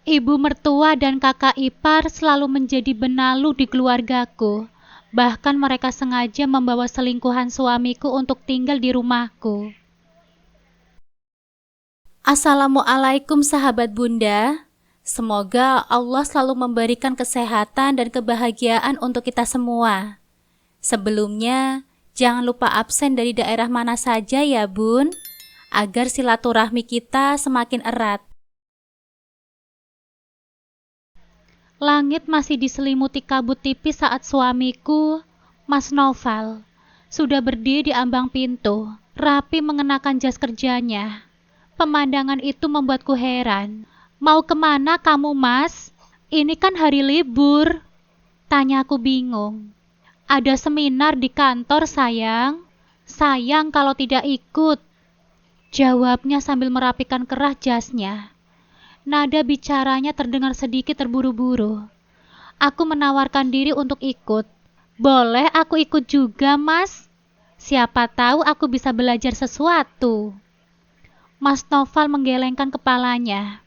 Ibu mertua dan kakak ipar selalu menjadi benalu di keluargaku. Bahkan mereka sengaja membawa selingkuhan suamiku untuk tinggal di rumahku. Assalamualaikum sahabat Bunda. Semoga Allah selalu memberikan kesehatan dan kebahagiaan untuk kita semua. Sebelumnya, jangan lupa absen dari daerah mana saja ya Bun, agar silaturahmi kita semakin erat. Langit masih diselimuti kabut tipis saat suamiku, Mas Noval, sudah berdiri di ambang pintu, rapi mengenakan jas kerjanya. Pemandangan itu membuatku heran. Mau kemana kamu, Mas? Ini kan hari libur. Tanyaku bingung. Ada seminar di kantor, sayang. Sayang kalau tidak ikut. Jawabnya sambil merapikan kerah jasnya. Nada bicaranya terdengar sedikit terburu-buru. Aku menawarkan diri untuk ikut. Boleh aku ikut juga, Mas? Siapa tahu aku bisa belajar sesuatu. Mas Noval menggelengkan kepalanya.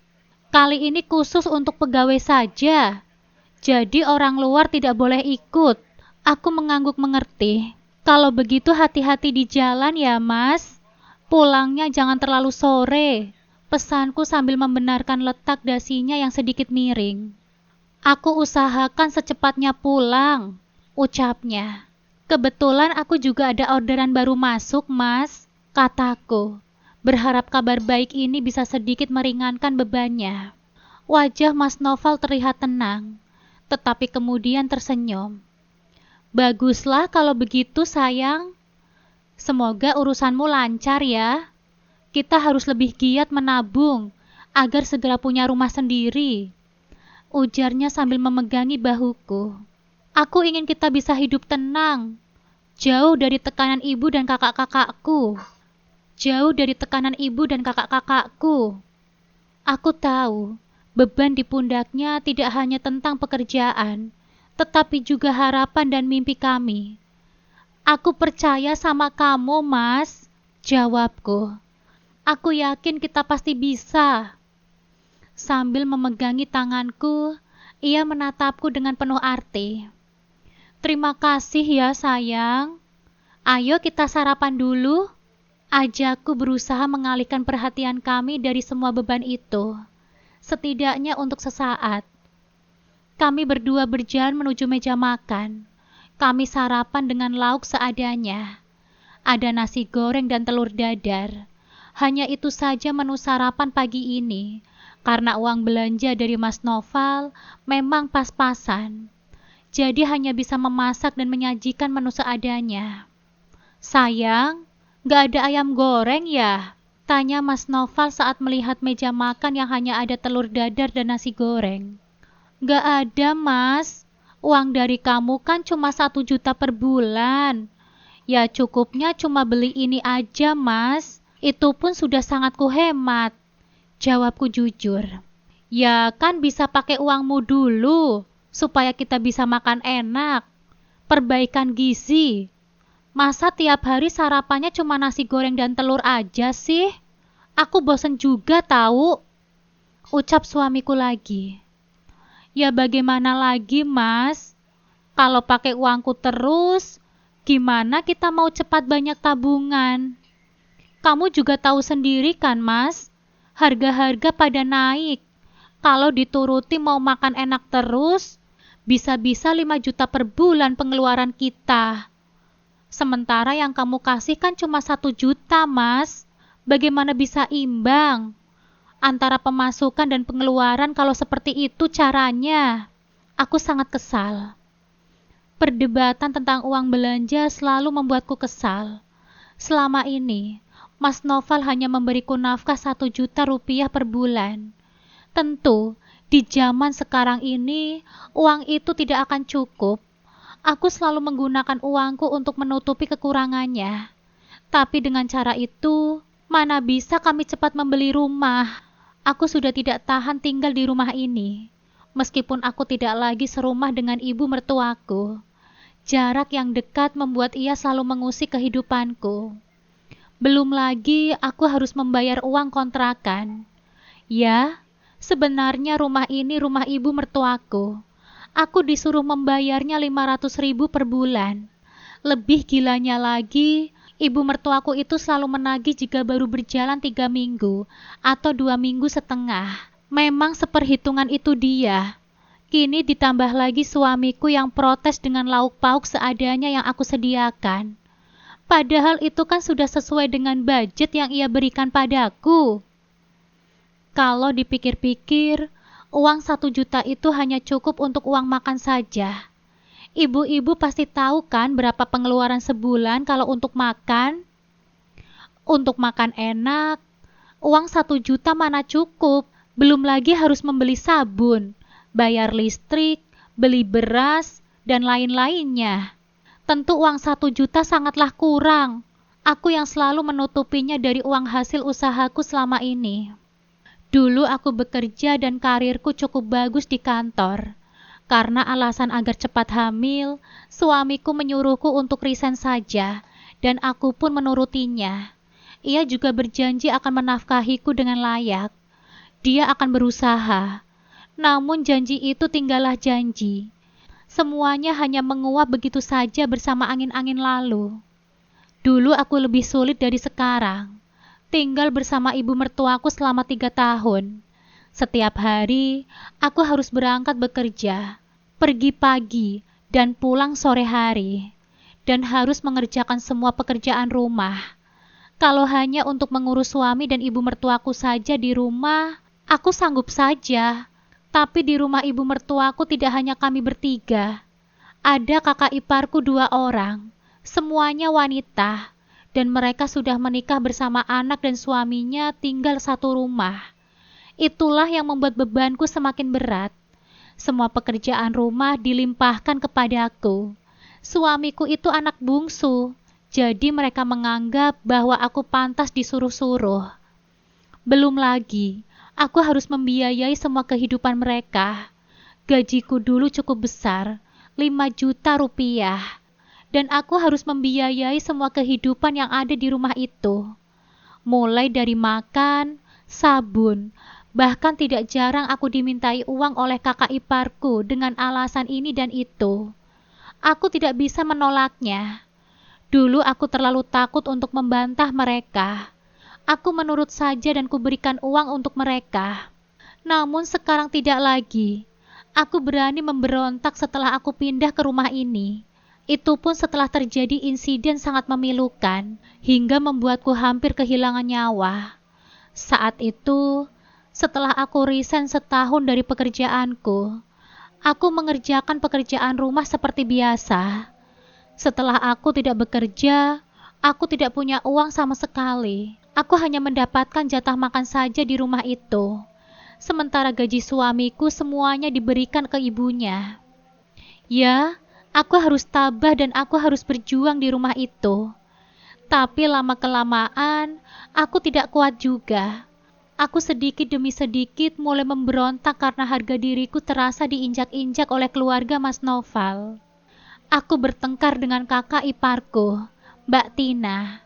Kali ini khusus untuk pegawai saja. Jadi orang luar tidak boleh ikut. Aku mengangguk mengerti. Kalau begitu hati-hati di jalan ya, Mas. Pulangnya jangan terlalu sore. Pesanku sambil membenarkan letak dasinya yang sedikit miring. Aku usahakan secepatnya pulang, ucapnya. Kebetulan aku juga ada orderan baru masuk, Mas, kataku. Berharap kabar baik ini bisa sedikit meringankan bebannya. Wajah Mas Noval terlihat tenang, tetapi kemudian tersenyum. Baguslah kalau begitu, sayang. Semoga urusanmu lancar ya. Kita harus lebih giat menabung agar segera punya rumah sendiri, ujarnya sambil memegangi bahuku. Aku ingin kita bisa hidup tenang, jauh dari tekanan ibu dan kakak-kakakku. Jauh dari tekanan ibu dan kakak-kakakku. Aku tahu, beban di pundaknya tidak hanya tentang pekerjaan, tetapi juga harapan dan mimpi kami. Aku percaya sama kamu, Mas, jawabku. Aku yakin kita pasti bisa. Sambil memegangi tanganku, ia menatapku dengan penuh arti. Terima kasih ya, sayang. Ayo kita sarapan dulu. Ajakku berusaha mengalihkan perhatian kami dari semua beban itu, setidaknya untuk sesaat. Kami berdua berjalan menuju meja makan. Kami sarapan dengan lauk seadanya. Ada nasi goreng dan telur dadar. Hanya itu saja menu sarapan pagi ini, karena uang belanja dari Mas Noval memang pas-pasan. Jadi hanya bisa memasak dan menyajikan menu seadanya. Sayang, gak ada ayam goreng ya? Tanya Mas Noval saat melihat meja makan yang hanya ada telur dadar dan nasi goreng. Gak ada, Mas. Uang dari kamu kan cuma 1 juta per bulan. Ya cukupnya cuma beli ini aja, Mas. Itu pun sudah sangat kuhemat. Jawabku jujur. Ya kan bisa pakai uangmu dulu, supaya kita bisa makan enak. Perbaikan gizi. Masa tiap hari sarapannya cuma nasi goreng dan telur aja sih? Aku bosan juga tahu. Ucap suamiku lagi. Ya bagaimana lagi, Mas? Kalau pakai uangku terus, gimana kita mau cepat banyak tabungan? Kamu juga tahu sendiri kan, Mas? Harga-harga pada naik. Kalau dituruti mau makan enak terus, bisa-bisa 5 juta per bulan pengeluaran kita. Sementara yang kamu kasih kan cuma 1 juta, Mas. Bagaimana bisa imbang antara pemasukan dan pengeluaran kalau seperti itu caranya? Aku sangat kesal. Perdebatan tentang uang belanja selalu membuatku kesal. Selama ini, Mas Noval hanya memberiku nafkah 1 juta rupiah per bulan. Tentu, di zaman sekarang ini, uang itu tidak akan cukup. Aku selalu menggunakan uangku untuk menutupi kekurangannya. Tapi dengan cara itu, mana bisa kami cepat membeli rumah. Aku sudah tidak tahan tinggal di rumah ini. Meskipun aku tidak lagi serumah dengan ibu mertuaku. Jarak yang dekat membuat ia selalu mengusik kehidupanku. Belum lagi aku harus membayar uang kontrakan. Ya, Sebenarnya rumah ini rumah ibu mertuaku. Aku disuruh membayarnya 500.000 per bulan. Lebih gilanya lagi, ibu mertuaku itu selalu menagih jika baru berjalan 3 minggu atau 2,5 minggu. Memang seperhitungan itu dia. Kini ditambah lagi suamiku yang protes dengan lauk pauk seadanya yang aku sediakan. Padahal itu kan sudah sesuai dengan budget yang ia berikan padaku. Kalau dipikir-pikir, uang 1 juta itu hanya cukup untuk uang makan saja. Ibu-ibu pasti tahu kan berapa pengeluaran sebulan kalau untuk makan? Untuk makan enak, uang 1 juta mana cukup, belum lagi harus membeli sabun, bayar listrik, beli beras, dan lain-lainnya. Tentu uang 1 juta sangatlah kurang. Aku yang selalu menutupinya dari uang hasil usahaku selama ini. Dulu aku bekerja dan karirku cukup bagus di kantor. Karena alasan agar cepat hamil, suamiku menyuruhku untuk resign saja, dan aku pun menurutinya. Ia juga berjanji akan menafkahiku dengan layak. Dia akan berusaha. Namun janji itu tinggallah janji. Semuanya hanya menguap begitu saja bersama angin-angin lalu. Dulu aku lebih sulit dari sekarang. Tinggal bersama ibu mertuaku selama 3 tahun. Setiap hari, aku harus berangkat bekerja, pergi pagi, dan pulang sore hari, dan harus mengerjakan semua pekerjaan rumah. Kalau hanya untuk mengurus suami dan ibu mertuaku saja di rumah, aku sanggup saja. Tapi di rumah ibu mertuaku tidak hanya kami bertiga. Ada kakak iparku 2 orang, semuanya wanita, dan mereka sudah menikah bersama anak dan suaminya tinggal satu rumah. Itulah yang membuat bebanku semakin berat. Semua pekerjaan rumah dilimpahkan kepadaku. Suamiku itu anak bungsu, jadi mereka menganggap bahwa aku pantas disuruh-suruh. Belum lagi, aku harus membiayai semua kehidupan mereka. Gajiku dulu cukup besar, 5 juta rupiah. Dan aku harus membiayai semua kehidupan yang ada di rumah itu. Mulai dari makan, sabun, bahkan tidak jarang aku dimintai uang oleh kakak iparku dengan alasan ini dan itu. Aku tidak bisa menolaknya. Dulu aku terlalu takut untuk membantah mereka. Aku menurut saja dan kuberikan uang untuk mereka. Namun sekarang tidak lagi. Aku berani memberontak setelah aku pindah ke rumah ini. Itu pun setelah terjadi insiden sangat memilukan, hingga membuatku hampir kehilangan nyawa. Saat itu, setelah aku resign setahun dari pekerjaanku, aku mengerjakan pekerjaan rumah seperti biasa. Setelah aku tidak bekerja, aku tidak punya uang sama sekali. Aku hanya mendapatkan jatah makan saja di rumah itu. Sementara gaji suamiku semuanya diberikan ke ibunya. Ya, aku harus tabah dan aku harus berjuang di rumah itu. Tapi lama-kelamaan, aku tidak kuat juga. Aku sedikit demi sedikit mulai memberontak karena harga diriku terasa diinjak-injak oleh keluarga Mas Noval. Aku bertengkar dengan kakak iparku, Mbak Tina.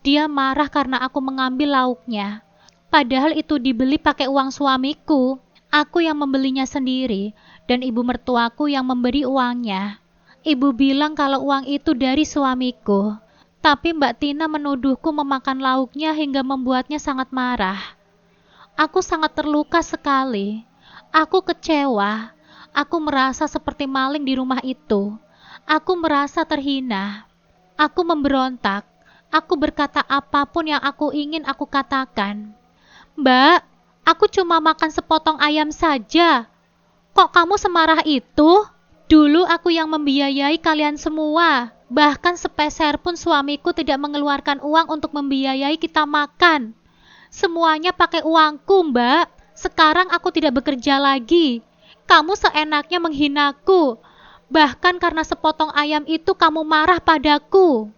Dia marah karena aku mengambil lauknya. Padahal itu dibeli pakai uang suamiku. Aku yang membelinya sendiri, dan ibu mertuaku yang memberi uangnya. Ibu bilang kalau uang itu dari suamiku. Tapi Mbak Tina menuduhku memakan lauknya hingga membuatnya sangat marah. Aku sangat terluka sekali. Aku kecewa. Aku merasa seperti maling di rumah itu. Aku merasa terhina. Aku memberontak. Aku berkata apapun yang aku ingin aku katakan. Mbak, aku cuma makan sepotong ayam saja. Kok kamu semarah itu? Dulu aku yang membiayai kalian semua. Bahkan sepeser pun suamiku tidak mengeluarkan uang untuk membiayai kita makan. Semuanya pakai uangku, Mbak. Sekarang aku tidak bekerja lagi. Kamu seenaknya menghinaku. Bahkan karena sepotong ayam itu kamu marah padaku.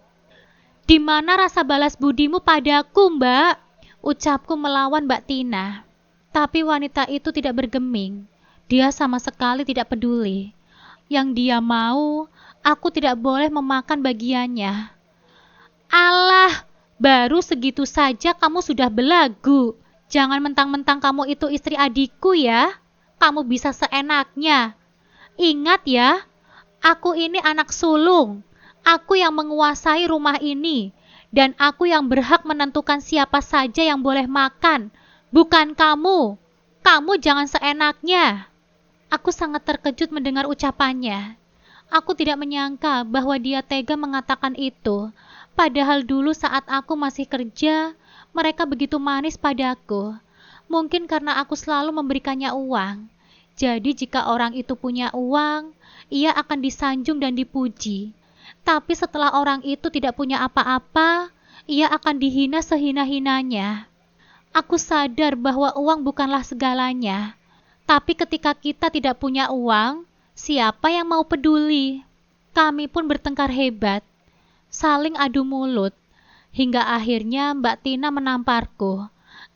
Di mana rasa balas budimu padaku, Mbak? Ucapku melawan Mbak Tina. Tapi wanita itu tidak bergeming. Dia sama sekali tidak peduli. Yang dia mau, aku tidak boleh memakan bagiannya. Alah, baru segitu saja kamu sudah belagu. Jangan mentang-mentang kamu itu istri adikku ya. Kamu bisa seenaknya. Ingat ya, aku ini anak sulung. Aku yang menguasai rumah ini. Dan aku yang berhak menentukan siapa saja yang boleh makan. Bukan kamu. Kamu jangan seenaknya. Aku sangat terkejut mendengar ucapannya. Aku tidak menyangka bahwa dia tega mengatakan itu. Padahal dulu saat aku masih kerja, mereka begitu manis padaku. Mungkin karena aku selalu memberikannya uang. Jadi jika orang itu punya uang, ia akan disanjung dan dipuji. Tapi setelah orang itu tidak punya apa-apa, ia akan dihina sehina-hinanya. Aku sadar bahwa uang bukanlah segalanya. Tapi ketika kita tidak punya uang, siapa yang mau peduli? Kami pun bertengkar hebat, saling adu mulut, hingga akhirnya Mbak Tina menamparku.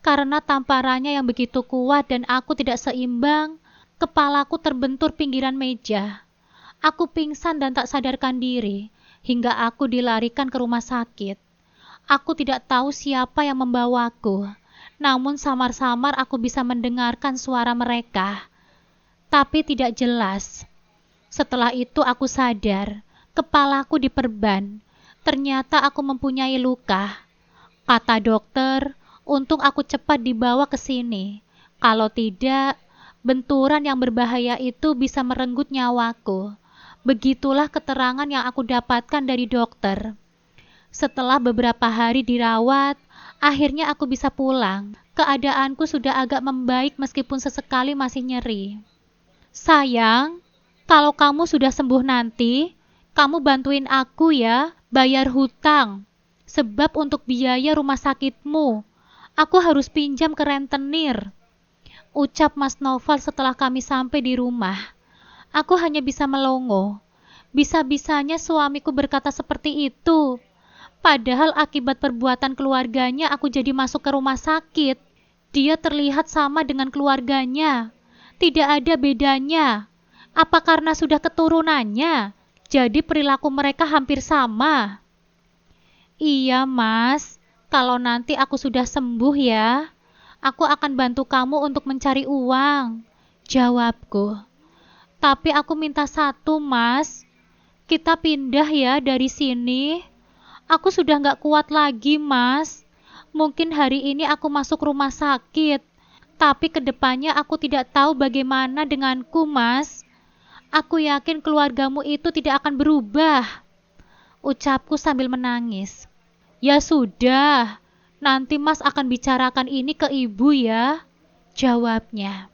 Karena tamparannya yang begitu kuat dan aku tidak seimbang, kepalaku terbentur pinggiran meja. Aku pingsan dan tak sadarkan diri, hingga aku dilarikan ke rumah sakit. Aku tidak tahu siapa yang membawaku, namun samar-samar aku bisa mendengarkan suara mereka, tapi tidak jelas. Setelah itu aku sadar, kepalaku diperban. Ternyata aku mempunyai luka. Kata dokter, untung aku cepat dibawa ke sini. Kalau tidak, benturan yang berbahaya itu bisa merenggut nyawaku. Begitulah keterangan yang aku dapatkan dari dokter. Setelah beberapa hari dirawat, akhirnya aku bisa pulang. Keadaanku sudah agak membaik meskipun sesekali masih nyeri. Sayang, kalau kamu sudah sembuh nanti, kamu bantuin aku ya, bayar hutang. Sebab untuk biaya rumah sakitmu, aku harus pinjam ke rentenir. Ucap Mas Noval setelah kami sampai di rumah. Aku hanya bisa melongo. Bisa-bisanya suamiku berkata seperti itu. Padahal akibat perbuatan keluarganya aku jadi masuk ke rumah sakit. Dia terlihat sama dengan keluarganya. Tidak ada bedanya. Apa karena sudah keturunannya? Jadi perilaku mereka hampir sama. Iya, Mas. Kalau nanti aku sudah sembuh ya, aku akan bantu kamu untuk mencari uang, jawabku. Tapi aku minta satu, Mas. Kita pindah ya dari sini. Aku sudah gak kuat lagi, Mas. Mungkin hari ini aku masuk rumah sakit, tapi kedepannya aku tidak tahu bagaimana denganku, Mas. Aku yakin keluargamu itu tidak akan berubah, ucapku sambil menangis. Ya sudah, nanti Mas akan bicarakan ini ke ibu ya, jawabnya.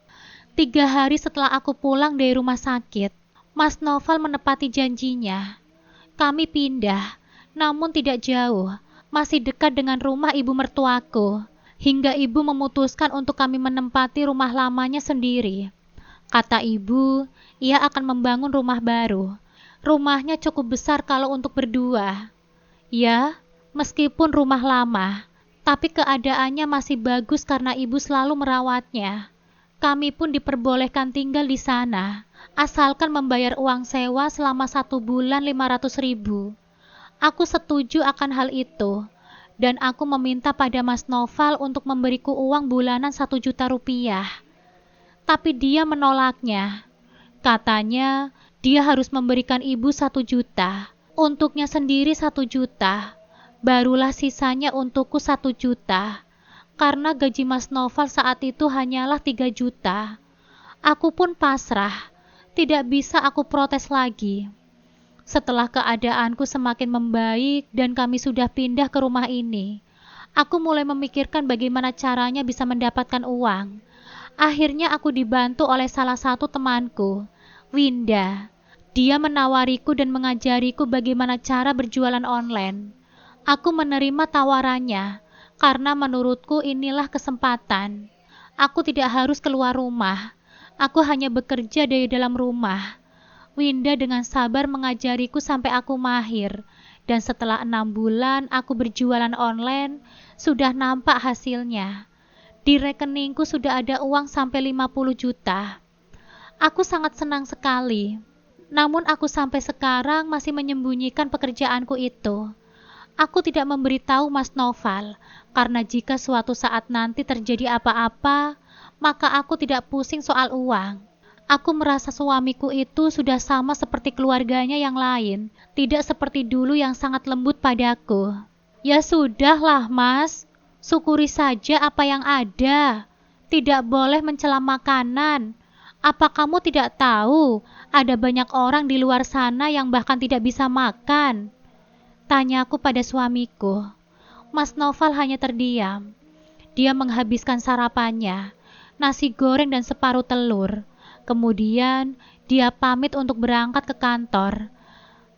3 hari setelah aku pulang dari rumah sakit, Mas Noval menepati janjinya. Kami pindah, namun tidak jauh, masih dekat dengan rumah ibu mertuaku, hingga ibu memutuskan untuk kami menempati rumah lamanya sendiri. Kata ibu, ia akan membangun rumah baru. Rumahnya cukup besar kalau untuk berdua. Ya, meskipun rumah lama, tapi keadaannya masih bagus karena ibu selalu merawatnya. Kami pun diperbolehkan tinggal di sana, asalkan membayar uang sewa selama 1 bulan 500.000. Aku setuju akan hal itu, dan aku meminta pada Mas Noval untuk memberiku uang bulanan 1 juta rupiah. Tapi dia menolaknya. Katanya, dia harus memberikan ibu 1 juta, untuknya sendiri 1 juta, barulah sisanya untukku 1 juta, karena gaji Mas Noval saat itu hanyalah 3 juta. Aku pun pasrah, tidak bisa aku protes lagi. Setelah keadaanku semakin membaik dan kami sudah pindah ke rumah ini, aku mulai memikirkan bagaimana caranya bisa mendapatkan uang. Akhirnya aku dibantu oleh salah satu temanku, Winda. Dia menawariku dan mengajariku bagaimana cara berjualan online. Aku menerima tawarannya, karena menurutku inilah kesempatan. Aku tidak harus keluar rumah, aku hanya bekerja dari dalam rumah. Winda dengan sabar mengajariku sampai aku mahir, dan setelah 6 bulan aku berjualan online, sudah nampak hasilnya. Di rekeningku sudah ada uang sampai 50 juta. Aku sangat senang sekali. Namun aku sampai sekarang masih menyembunyikan pekerjaanku itu. Aku tidak memberitahu Mas Noval Karena jika suatu saat nanti terjadi apa-apa, maka aku tidak pusing soal uang. Aku merasa suamiku itu sudah sama seperti keluarganya yang lain, tidak seperti dulu yang sangat lembut padaku. Ya sudahlah, Mas. Syukuri saja apa yang ada. Tidak boleh mencela makanan. Apa kamu tidak tahu, ada banyak orang di luar sana yang bahkan tidak bisa makan? Tanyaku pada suamiku. Mas Noval hanya terdiam. Dia menghabiskan sarapannya, nasi goreng dan separuh telur. Kemudian, dia pamit untuk berangkat ke kantor.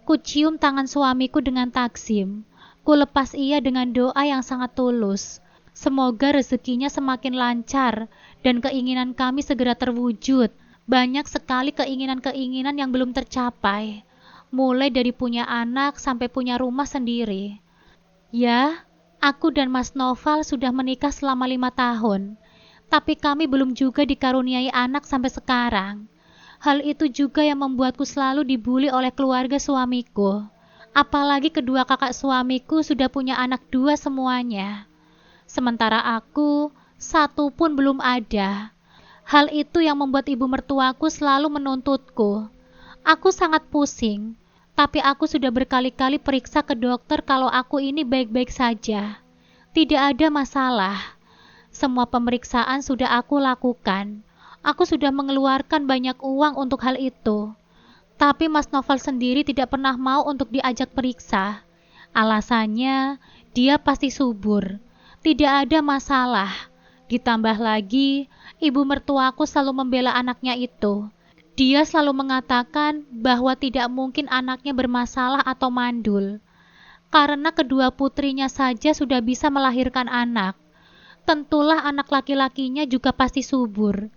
Kucium tangan suamiku dengan takzim. Kulepas ia dengan doa yang sangat tulus. Semoga rezekinya semakin lancar dan keinginan kami segera terwujud. Banyak sekali keinginan-keinginan yang belum tercapai, mulai dari punya anak sampai punya rumah sendiri. Ya, aku dan Mas Noval sudah menikah selama 5 tahun, tapi kami belum juga dikaruniai anak sampai sekarang. Hal itu juga yang membuatku selalu dibully oleh keluarga suamiku. Apalagi kedua kakak suamiku sudah punya anak 2 semuanya. Sementara aku, 1 pun belum ada. Hal itu yang membuat ibu mertuaku selalu menuntutku. Aku sangat pusing, tapi aku sudah berkali-kali periksa ke dokter kalau aku ini baik-baik saja. Tidak ada masalah. Semua pemeriksaan sudah aku lakukan. Aku sudah mengeluarkan banyak uang untuk hal itu. Tapi Mas Noval sendiri tidak pernah mau untuk diajak periksa. Alasannya, dia pasti subur. Tidak ada masalah. Ditambah lagi, ibu mertuaku selalu membela anaknya itu. Dia selalu mengatakan bahwa tidak mungkin anaknya bermasalah atau mandul. Karena kedua putrinya saja sudah bisa melahirkan anak. Tentulah anak laki-lakinya juga pasti subur.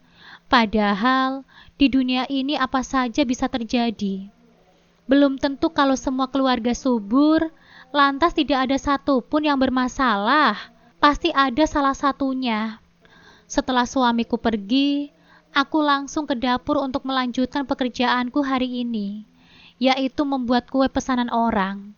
Padahal, di dunia ini apa saja bisa terjadi. Belum tentu kalau semua keluarga subur, lantas tidak ada satupun yang bermasalah. Pasti ada salah satunya. Setelah suamiku pergi, aku langsung ke dapur untuk melanjutkan pekerjaanku hari ini, yaitu membuat kue pesanan orang.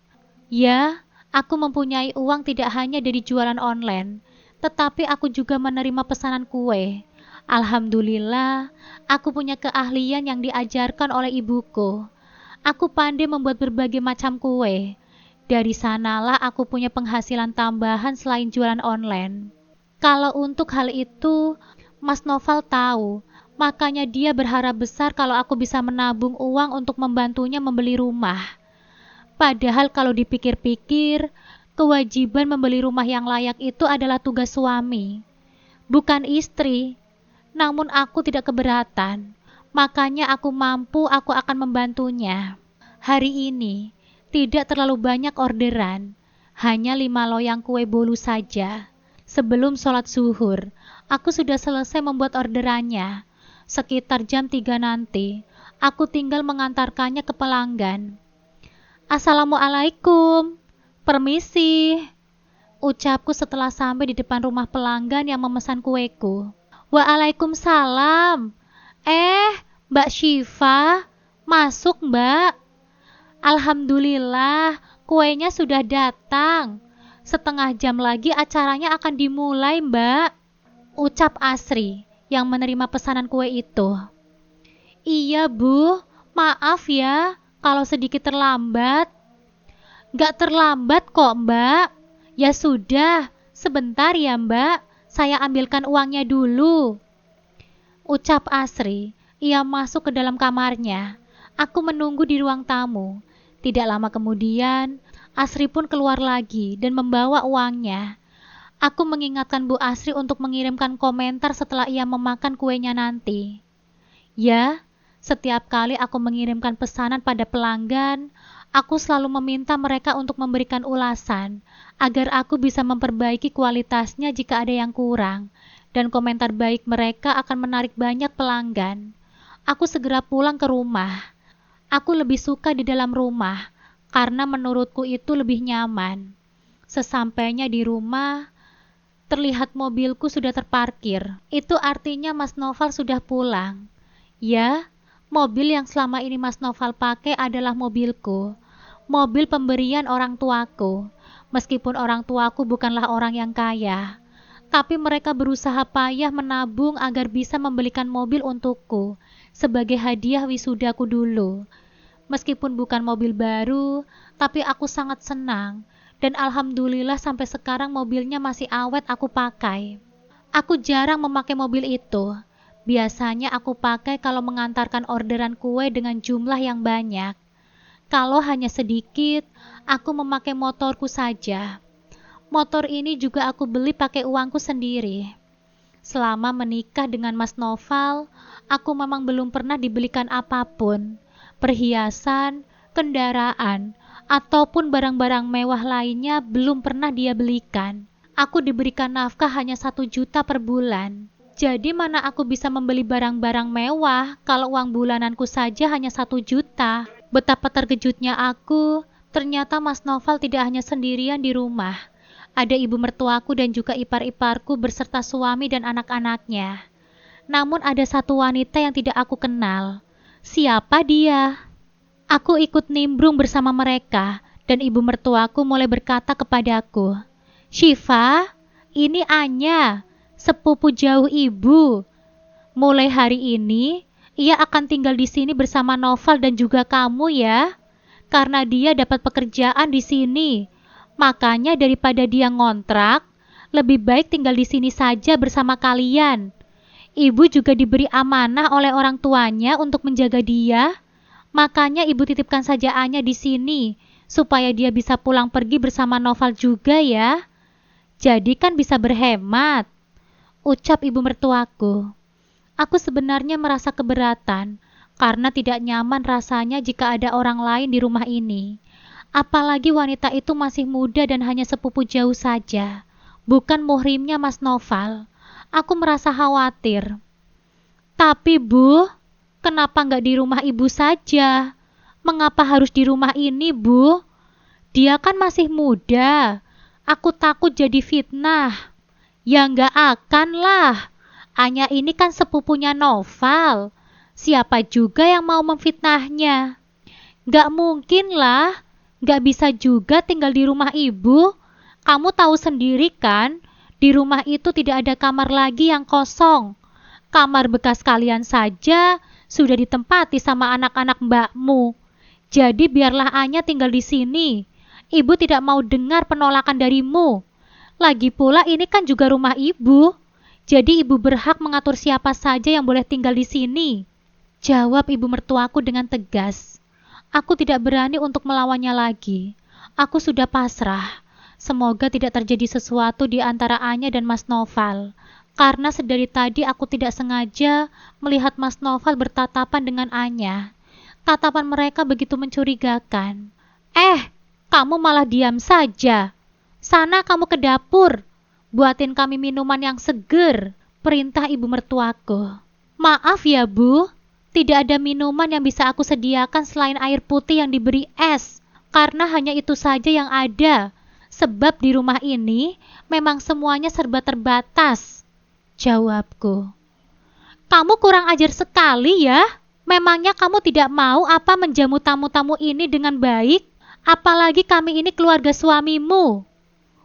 Ya, aku mempunyai uang tidak hanya dari jualan online, tetapi aku juga menerima pesanan kue. Alhamdulillah, aku punya keahlian yang diajarkan oleh ibuku. Aku pandai membuat berbagai macam kue. Dari sanalah aku punya penghasilan tambahan selain jualan online. Kalau untuk hal itu, Mas Noval tahu, makanya dia berharap besar kalau aku bisa menabung uang untuk membantunya membeli rumah. Padahal kalau dipikir-pikir, kewajiban membeli rumah yang layak itu adalah tugas suami, bukan istri. Namun aku tidak keberatan, makanya aku akan membantunya. Hari ini, tidak terlalu banyak orderan, hanya 5 loyang kue bolu saja. Sebelum sholat zuhur, aku sudah selesai membuat orderannya. Sekitar jam 3 nanti, aku tinggal mengantarkannya ke pelanggan. Assalamualaikum, permisi, ucapku setelah sampai di depan rumah pelanggan yang memesan kueku. Waalaikumsalam. Mbak Syifa, masuk Mbak. Alhamdulillah, kuenya sudah datang. Setengah jam lagi acaranya akan dimulai, Mbak. Ucap Asri yang menerima pesanan kue itu. Iya, Bu. Maaf ya, kalau sedikit terlambat. Gak terlambat kok, Mbak. Ya sudah, sebentar ya, Mbak. Saya ambilkan uangnya dulu. Ucap Asri. Ia masuk ke dalam kamarnya. Aku menunggu di ruang tamu. Tidak lama kemudian, Asri pun keluar lagi dan membawa uangnya. Aku mengingatkan Bu Asri untuk mengirimkan komentar setelah ia memakan kuenya nanti. Ya, setiap kali aku mengirimkan pesanan pada pelanggan, aku selalu meminta mereka untuk memberikan ulasan, agar aku bisa memperbaiki kualitasnya jika ada yang kurang, dan komentar baik mereka akan menarik banyak pelanggan. Aku segera pulang ke rumah. Aku lebih suka di dalam rumah, karena menurutku itu lebih nyaman. Sesampainya di rumah, terlihat mobilku sudah terparkir. Itu artinya Mas Noval sudah pulang. Ya, mobil yang selama ini Mas Noval pakai adalah mobilku. Mobil pemberian orang tuaku. Meskipun orang tuaku bukanlah orang yang kaya, tapi mereka berusaha payah menabung agar bisa membelikan mobil untukku sebagai hadiah wisudaku dulu. Meskipun bukan mobil baru, tapi aku sangat senang dan alhamdulillah sampai sekarang mobilnya masih awet aku pakai. Aku jarang memakai mobil itu. Biasanya aku pakai kalau mengantarkan orderan kue dengan jumlah yang banyak. Kalau hanya sedikit, aku memakai motorku saja. Motor ini juga aku beli pakai uangku sendiri. Selama menikah dengan Mas Noval, aku memang belum pernah dibelikan apapun, perhiasan, kendaraan, ataupun barang-barang mewah lainnya belum pernah dia belikan. Aku diberikan nafkah hanya 1 juta per bulan. Jadi mana aku bisa membeli barang-barang mewah kalau uang bulananku saja hanya 1 juta. Betapa terkejutnya aku, ternyata Mas Noval tidak hanya sendirian di rumah. Ada ibu mertuaku dan juga ipar-iparku beserta suami dan anak-anaknya. Namun ada satu wanita yang tidak aku kenal. Siapa dia? Aku ikut nimbrung bersama mereka dan ibu mertuaku mulai berkata kepadaku, "Syifa, ini Anya, sepupu jauh ibu. Mulai hari ini, ia akan tinggal di sini bersama Noval dan juga kamu ya, karena dia dapat pekerjaan di sini. Makanya daripada dia ngontrak, lebih baik tinggal di sini saja bersama kalian. Ibu juga diberi amanah oleh orang tuanya untuk menjaga dia. Makanya ibu titipkan saja Anya di sini, supaya dia bisa pulang pergi bersama Noval juga ya. Jadi kan bisa berhemat," ucap ibu mertuaku. Aku sebenarnya merasa keberatan, karena tidak nyaman rasanya jika ada orang lain di rumah ini. Apalagi wanita itu masih muda dan hanya sepupu jauh saja, bukan muhrimnya Mas Noval. Aku merasa khawatir. "Tapi Bu, kenapa nggak di rumah ibu saja? Mengapa harus di rumah ini, Bu? Dia kan masih muda. Aku takut jadi fitnah." "Ya nggak akan lah. Anya ini kan sepupunya Noval. Siapa juga yang mau memfitnahnya? Nggak mungkin lah. Nggak bisa juga tinggal di rumah ibu. Kamu tahu sendiri kan, di rumah itu tidak ada kamar lagi yang kosong. Kamar bekas kalian saja sudah ditempati sama anak-anak mbakmu. Jadi biarlah Anya tinggal di sini. Ibu tidak mau dengar penolakan darimu. Lagi pula ini kan juga rumah ibu. Jadi ibu berhak mengatur siapa saja yang boleh tinggal di sini," jawab ibu mertuaku dengan tegas. Aku tidak berani untuk melawannya lagi. Aku sudah pasrah. Semoga tidak terjadi sesuatu di antara Anya dan Mas Noval. Karena sedari tadi aku tidak sengaja melihat Mas Noval bertatapan dengan Anya. Tatapan mereka begitu mencurigakan. Kamu malah diam saja. Sana kamu ke dapur. Buatin kami minuman yang seger," perintah ibu mertuaku. "Maaf ya Bu, tidak ada minuman yang bisa aku sediakan selain air putih yang diberi es, karena hanya itu saja yang ada. Sebab di rumah ini memang semuanya serba terbatas," jawabku. "Kamu kurang ajar sekali ya. Memangnya kamu tidak mau apa menjamu tamu-tamu ini dengan baik? Apalagi kami ini keluarga suamimu,"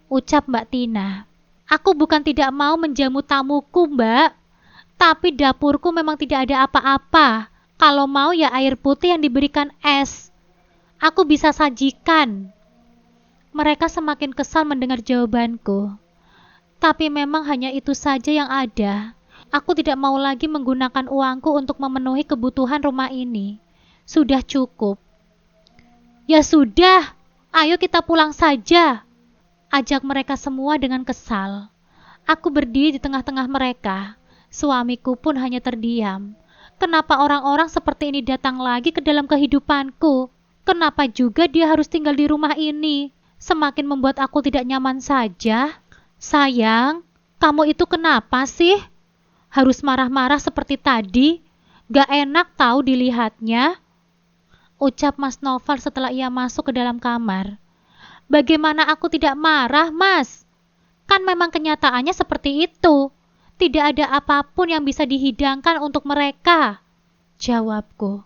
ucap Mbak Tina. "Aku bukan tidak mau menjamu tamuku, Mbak. Tapi dapurku memang tidak ada apa-apa. Kalau mau ya air putih yang diberikan es. Aku bisa sajikan." Mereka semakin kesal mendengar jawabanku. Tapi memang hanya itu saja yang ada. Aku tidak mau lagi menggunakan uangku untuk memenuhi kebutuhan rumah ini. Sudah cukup. "Ya sudah, ayo kita pulang saja," ajak mereka semua dengan kesal. Aku berdiri di tengah-tengah mereka. Suamiku pun hanya terdiam. Kenapa orang-orang seperti ini datang lagi ke dalam kehidupanku? Kenapa juga dia harus tinggal di rumah ini? Semakin membuat aku tidak nyaman saja. "Sayang, kamu itu kenapa sih? Harus marah-marah seperti tadi? Gak enak tahu dilihatnya," ucap Mas Noval setelah ia masuk ke dalam kamar. "Bagaimana aku tidak marah, Mas? Kan memang kenyataannya seperti itu. Tidak ada apapun yang bisa dihidangkan untuk mereka," jawabku.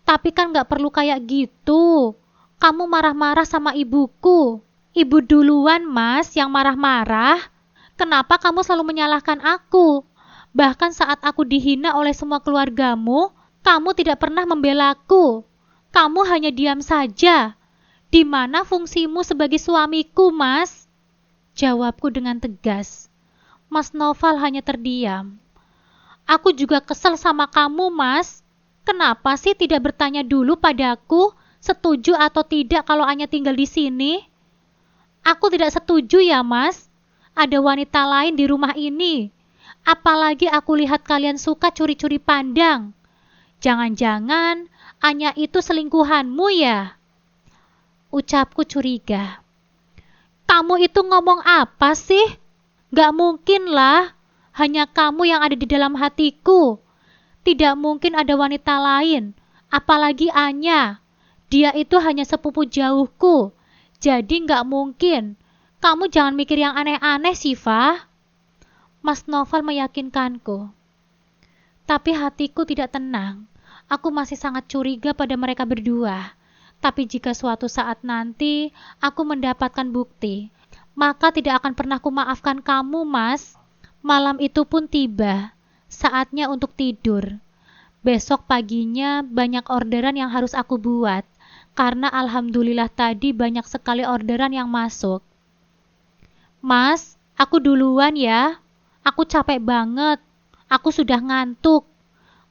"Tapi kan gak perlu kayak gitu. Kamu marah-marah sama ibuku. Ibu duluan, Mas, yang marah-marah. Kenapa kamu selalu menyalahkan aku? Bahkan saat aku dihina oleh semua keluargamu, kamu tidak pernah membelaku. Kamu hanya diam saja. Di mana fungsimu sebagai suamiku, Mas? Jawabku dengan tegas. Mas Noval hanya terdiam. Aku juga kesal sama kamu, Mas. Kenapa sih tidak bertanya dulu padaku, setuju atau tidak kalau Anya tinggal di sini? Aku tidak setuju ya, Mas. Ada wanita lain di rumah ini. Apalagi aku lihat kalian suka curi-curi pandang. Jangan-jangan Anya itu selingkuhanmu ya? Ucapku curiga. Kamu itu ngomong apa sih? Gak mungkin lah. Hanya kamu yang ada di dalam hatiku. Tidak mungkin ada wanita lain. Apalagi Anya. Dia itu hanya sepupu jauhku. Jadi gak mungkin. Kamu jangan mikir yang aneh-aneh, Syifa. Mas Noval meyakinkanku. Tapi hatiku tidak tenang. Aku masih sangat curiga pada mereka berdua. Tapi jika suatu saat nanti aku mendapatkan bukti, maka tidak akan pernah kumaafkan kamu, Mas. Malam itu pun tiba. Saatnya untuk tidur. Besok paginya banyak orderan yang harus aku buat. Karena alhamdulillah tadi banyak sekali orderan yang masuk. Mas, aku duluan ya. Aku capek banget. Aku sudah ngantuk.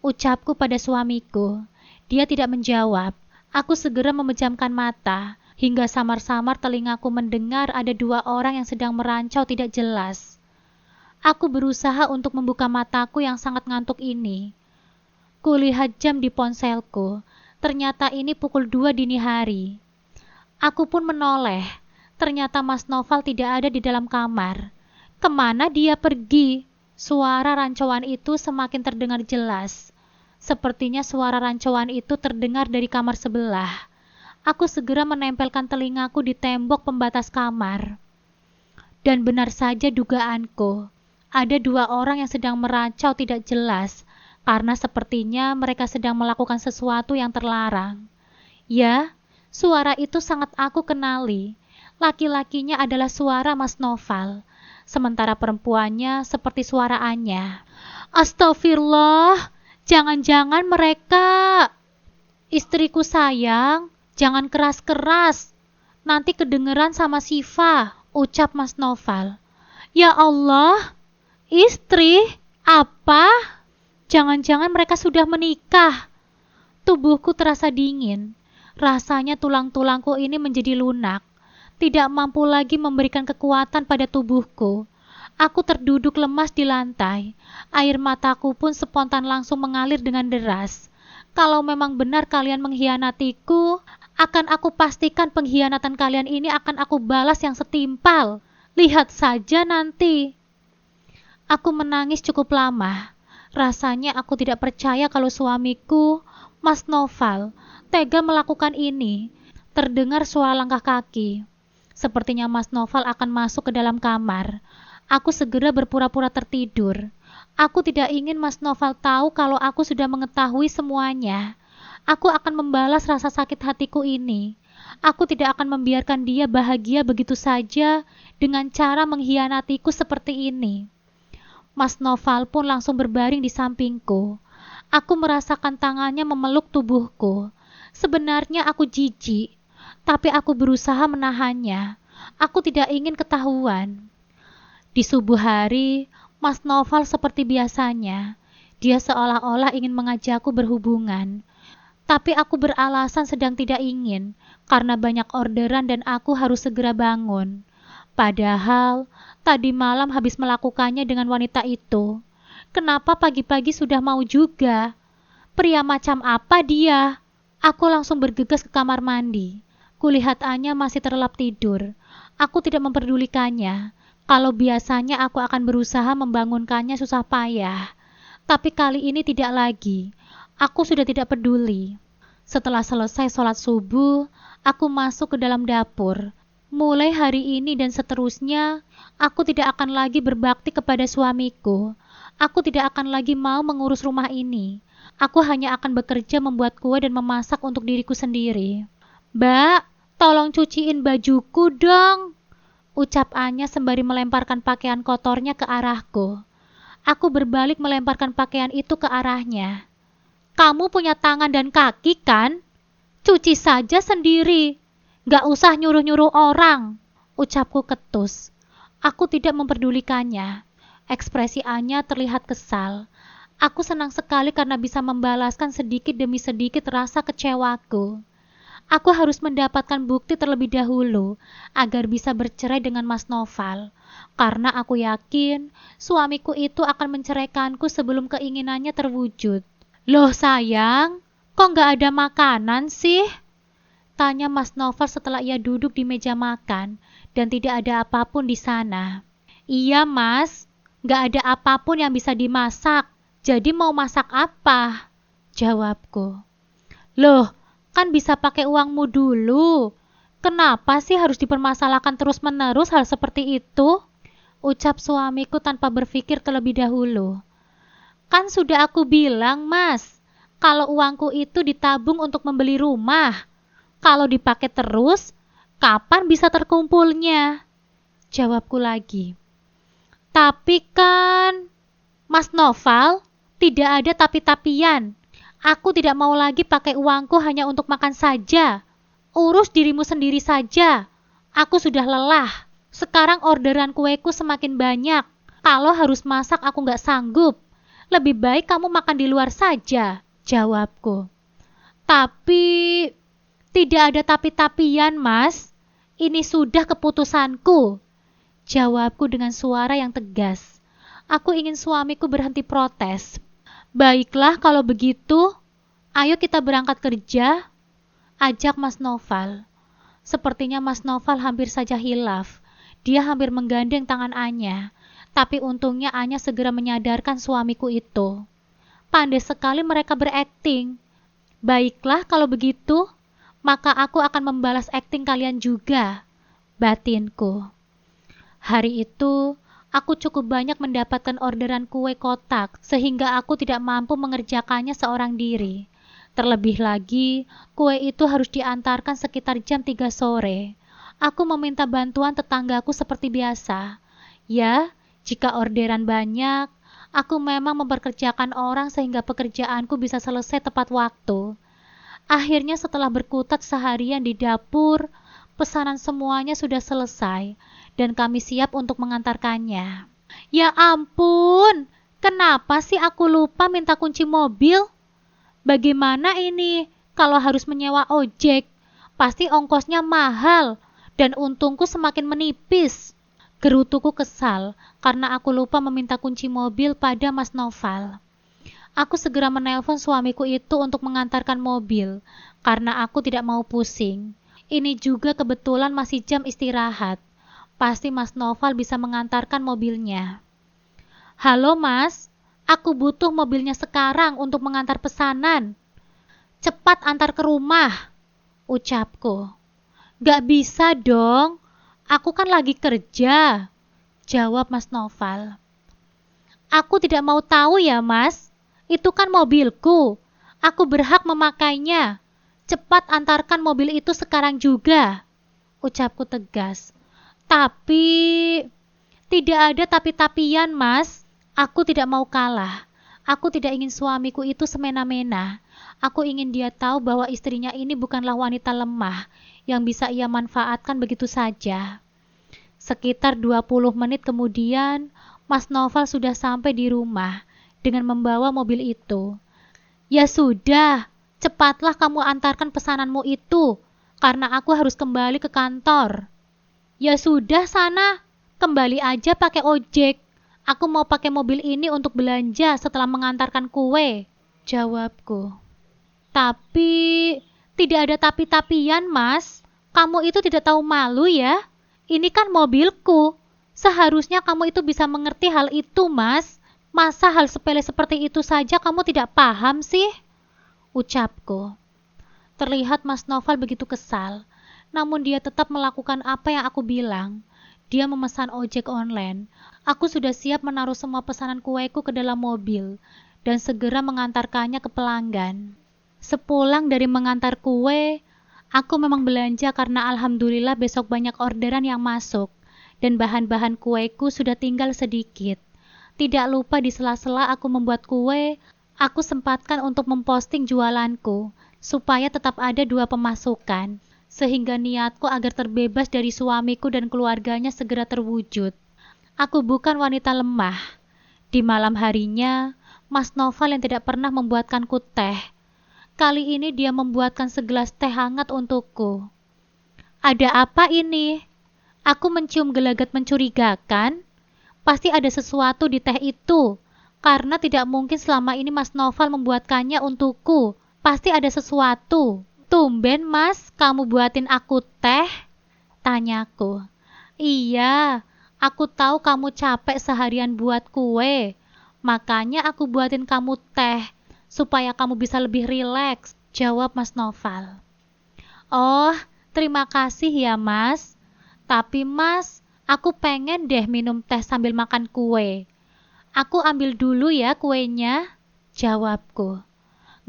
Ucapku pada suamiku. Dia tidak menjawab. Aku segera memejamkan mata, hingga samar-samar telingaku mendengar ada dua orang yang sedang merancau tidak jelas. Aku berusaha untuk membuka mataku yang sangat ngantuk ini. Kulihat jam di ponselku, ternyata ini pukul 2 dini hari. Aku pun menoleh, ternyata Mas Noval tidak ada di dalam kamar. Kemana dia pergi? Suara rancauan itu semakin terdengar jelas. Sepertinya suara rancauan itu terdengar dari kamar sebelah. Aku segera menempelkan telingaku di tembok pembatas kamar. Dan benar saja dugaanku. Ada dua orang yang sedang merancau tidak jelas, karena sepertinya mereka sedang melakukan sesuatu yang terlarang. Ya, suara itu sangat aku kenali. Laki-lakinya adalah suara Mas Noval, sementara perempuannya seperti suara Anya. Astagfirullah! Jangan-jangan mereka... Istriku sayang, jangan keras-keras. Nanti kedengeran sama Syifa, ucap Mas Noval. Ya Allah, istri? Apa? Jangan-jangan mereka sudah menikah. Tubuhku terasa dingin. Rasanya tulang-tulangku ini menjadi lunak. Tidak mampu lagi memberikan kekuatan pada tubuhku. Aku terduduk lemas di lantai. Air mataku pun spontan langsung mengalir dengan deras. Kalau memang benar kalian mengkhianatiku, akan aku pastikan pengkhianatan kalian ini akan aku balas yang setimpal. Lihat saja nanti. Aku menangis cukup lama. Rasanya aku tidak percaya kalau suamiku, Mas Noval, tega melakukan ini. Terdengar suara langkah kaki. Sepertinya Mas Noval akan masuk ke dalam kamar. Aku segera berpura-pura tertidur. Aku tidak ingin Mas Noval tahu kalau aku sudah mengetahui semuanya. Aku akan membalas rasa sakit hatiku ini. Aku tidak akan membiarkan dia bahagia begitu saja dengan cara mengkhianatiku seperti ini. Mas Noval pun langsung berbaring di sampingku. Aku merasakan tangannya memeluk tubuhku. Sebenarnya aku jijik, tapi aku berusaha menahannya. Aku tidak ingin ketahuan. Di subuh hari, Mas Noval seperti biasanya. Dia seolah-olah ingin mengajakku berhubungan. Tapi aku beralasan sedang tidak ingin, karena banyak orderan dan aku harus segera bangun. Padahal, tadi malam habis melakukannya dengan wanita itu. Kenapa pagi-pagi sudah mau juga? Pria macam apa dia? Aku langsung bergegas ke kamar mandi. Kulihat Anya masih terlelap tidur. Aku tidak memperdulikannya. Kalau biasanya aku akan berusaha membangunkannya susah payah. Tapi kali ini tidak lagi. Aku sudah tidak peduli. Setelah selesai sholat subuh, aku masuk ke dalam dapur. Mulai hari ini dan seterusnya, aku tidak akan lagi berbakti kepada suamiku. Aku tidak akan lagi mau mengurus rumah ini. Aku hanya akan bekerja membuat kue dan memasak untuk diriku sendiri. Mbak, tolong cuciin bajuku dong. ucap Anya sembari melemparkan pakaian kotornya ke arahku. Aku berbalik melemparkan pakaian itu ke arahnya. Kamu punya tangan dan kaki kan? Cuci saja sendiri. Gak usah nyuruh-nyuruh orang, ucapku ketus. Aku tidak memperdulikannya. Ekspresi Anya terlihat kesal. Aku senang sekali karena bisa membalaskan sedikit demi sedikit rasa kecewaku. Aku harus mendapatkan bukti terlebih dahulu agar bisa bercerai dengan Mas Noval. Karena aku yakin suamiku itu akan menceraikanku sebelum keinginannya terwujud. Loh sayang, kok nggak ada makanan sih? Tanya Mas Noval setelah ia duduk di meja makan dan tidak ada apapun di sana. Iya mas, nggak ada apapun yang bisa dimasak. Jadi mau masak apa? Jawabku. Loh, kan bisa pakai uangmu dulu. Kenapa sih harus dipermasalahkan terus-menerus hal seperti itu? Ucap suamiku tanpa berpikir terlebih dahulu. Kan sudah aku bilang, Mas, kalau uangku itu ditabung untuk membeli rumah. Kalau dipakai terus, kapan bisa terkumpulnya? Jawabku lagi. Tapi kan, Mas Noval, tidak ada tapi-tapian. Aku tidak mau lagi pakai uangku hanya untuk makan saja. Urus dirimu sendiri saja. Aku sudah lelah. Sekarang orderan kueku semakin banyak. Kalau harus masak aku nggak sanggup. Lebih baik kamu makan di luar saja, jawabku. Tapi, tidak ada tapi-tapian, Mas. Ini sudah keputusanku, jawabku dengan suara yang tegas. Aku ingin suamiku berhenti protes. Baiklah kalau begitu, ayo kita berangkat kerja, ajak Mas Noval. Sepertinya Mas Noval hampir saja hilaf. Dia hampir menggandeng tangan Anya, tapi untungnya Anya segera menyadarkan suamiku itu. Pandai sekali mereka berakting. Baiklah kalau begitu, maka aku akan membalas akting kalian juga, batinku. Hari itu, aku cukup banyak mendapatkan orderan kue kotak sehingga aku tidak mampu mengerjakannya seorang diri. Terlebih lagi, kue itu harus diantarkan sekitar jam 3 sore. Aku meminta bantuan tetanggaku seperti biasa. Ya, jika orderan banyak, aku memang memperkerjakan orang sehingga pekerjaanku bisa selesai tepat waktu. Akhirnya setelah berkutat seharian di dapur, pesanan semuanya sudah selesai dan kami siap untuk mengantarkannya. Ya ampun, kenapa sih aku lupa minta kunci mobil? Bagaimana ini kalau harus menyewa ojek? Pasti ongkosnya mahal dan untungku semakin menipis. Gerutuku kesal karena aku lupa meminta kunci mobil pada Mas Noval. Aku segera menelpon suamiku itu untuk mengantarkan mobil karena aku tidak mau pusing. Ini juga kebetulan masih jam istirahat. Pasti Mas Noval bisa mengantarkan mobilnya. Halo Mas, aku butuh mobilnya sekarang untuk mengantar pesanan. Cepat antar ke rumah, ucapku. Gak bisa dong, aku kan lagi kerja, jawab Mas Noval. Aku tidak mau tahu ya Mas, itu kan mobilku. Aku berhak memakainya. Cepat antarkan mobil itu sekarang juga, ucapku tegas. Tapi, tidak ada tapi-tapian Mas. Aku tidak mau kalah. Aku tidak ingin suamiku itu semena-mena. Aku ingin dia tahu bahwa istrinya ini bukanlah wanita lemah yang bisa ia manfaatkan begitu saja. Sekitar 20 menit kemudian, Mas Noval sudah sampai di rumah dengan membawa mobil itu. Ya sudah, cepatlah kamu antarkan pesananmu itu, karena aku harus kembali ke kantor. Ya sudah sana, kembali aja pakai ojek. Aku mau pakai mobil ini untuk belanja setelah mengantarkan kue, jawabku. Tapi, tidak ada tapi-tapian, Mas. Kamu itu tidak tahu malu ya? Ini kan mobilku. Seharusnya kamu itu bisa mengerti hal itu, Mas. Masa hal sepele seperti itu saja kamu tidak paham sih? Ucapku. Terlihat Mas Noval begitu kesal, namun dia tetap melakukan apa yang aku bilang. Dia memesan ojek online. Aku sudah siap menaruh semua pesanan kueku ke dalam mobil dan segera mengantarkannya ke pelanggan. Sepulang dari mengantar kue, aku memang belanja karena alhamdulillah besok banyak orderan yang masuk dan bahan-bahan kueku sudah tinggal sedikit. Tidak lupa di sela-sela aku membuat kue, aku sempatkan untuk memposting jualanku, supaya tetap ada 2 pemasukan, sehingga niatku agar terbebas dari suamiku dan keluarganya segera terwujud. Aku bukan wanita lemah. Di malam harinya, Mas Noval yang tidak pernah membuatkanku teh. Kali ini dia membuatkan segelas teh hangat untukku. Ada apa ini? Aku mencium gelagat mencurigakan. Pasti ada sesuatu di teh itu, karena tidak mungkin selama ini Mas Noval membuatkannya untukku. Pasti ada sesuatu. Tumben Mas, kamu buatin aku teh? Tanyaku. Iya, aku tahu kamu capek seharian buat kue. Makanya aku buatin kamu teh, supaya kamu bisa lebih rileks, jawab Mas Noval. Oh, terima kasih ya Mas. Tapi Mas, aku pengen deh minum teh sambil makan kue. Aku ambil dulu ya kuenya, jawabku.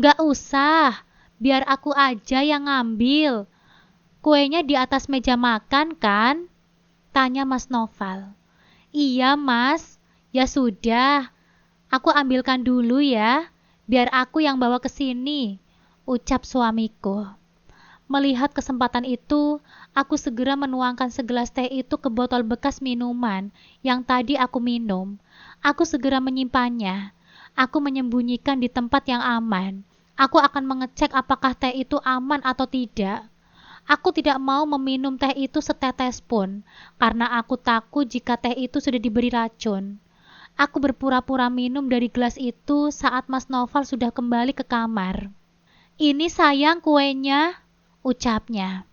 Gak usah, biar aku aja yang ngambil. Kuenya di atas meja makan kan? Tanya Mas Noval. Iya Mas, ya sudah. Aku ambilkan dulu ya, biar aku yang bawa ke sini, ucap suamiku. Melihat kesempatan itu, aku segera menuangkan segelas teh itu ke botol bekas minuman yang tadi aku minum. Aku segera menyimpannya. Aku menyembunyikan di tempat yang aman. Aku akan mengecek apakah teh itu aman atau tidak. Aku tidak mau meminum teh itu setetes pun, karena aku takut jika teh itu sudah diberi racun. Aku berpura-pura minum dari gelas itu saat Mas Noval sudah kembali ke kamar. Ini sayang kuenya, ucapnya.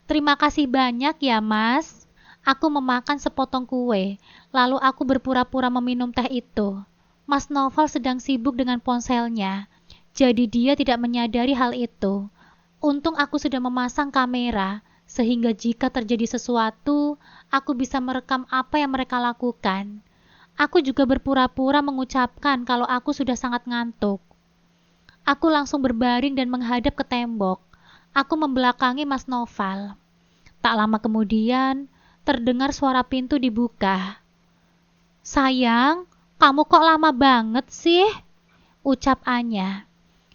Terima kasih banyak ya Mas. Aku memakan sepotong kue, lalu aku berpura-pura meminum teh itu. Mas Noval sedang sibuk dengan ponselnya, jadi dia tidak menyadari hal itu. Untung aku sudah memasang kamera, sehingga jika terjadi sesuatu, aku bisa merekam apa yang mereka lakukan. Aku juga berpura-pura mengucapkan kalau aku sudah sangat ngantuk. Aku langsung berbaring dan menghadap ke tembok. Aku membelakangi Mas Noval. Tak lama kemudian, terdengar suara pintu dibuka. Sayang, kamu kok lama banget sih? Ucap Anya.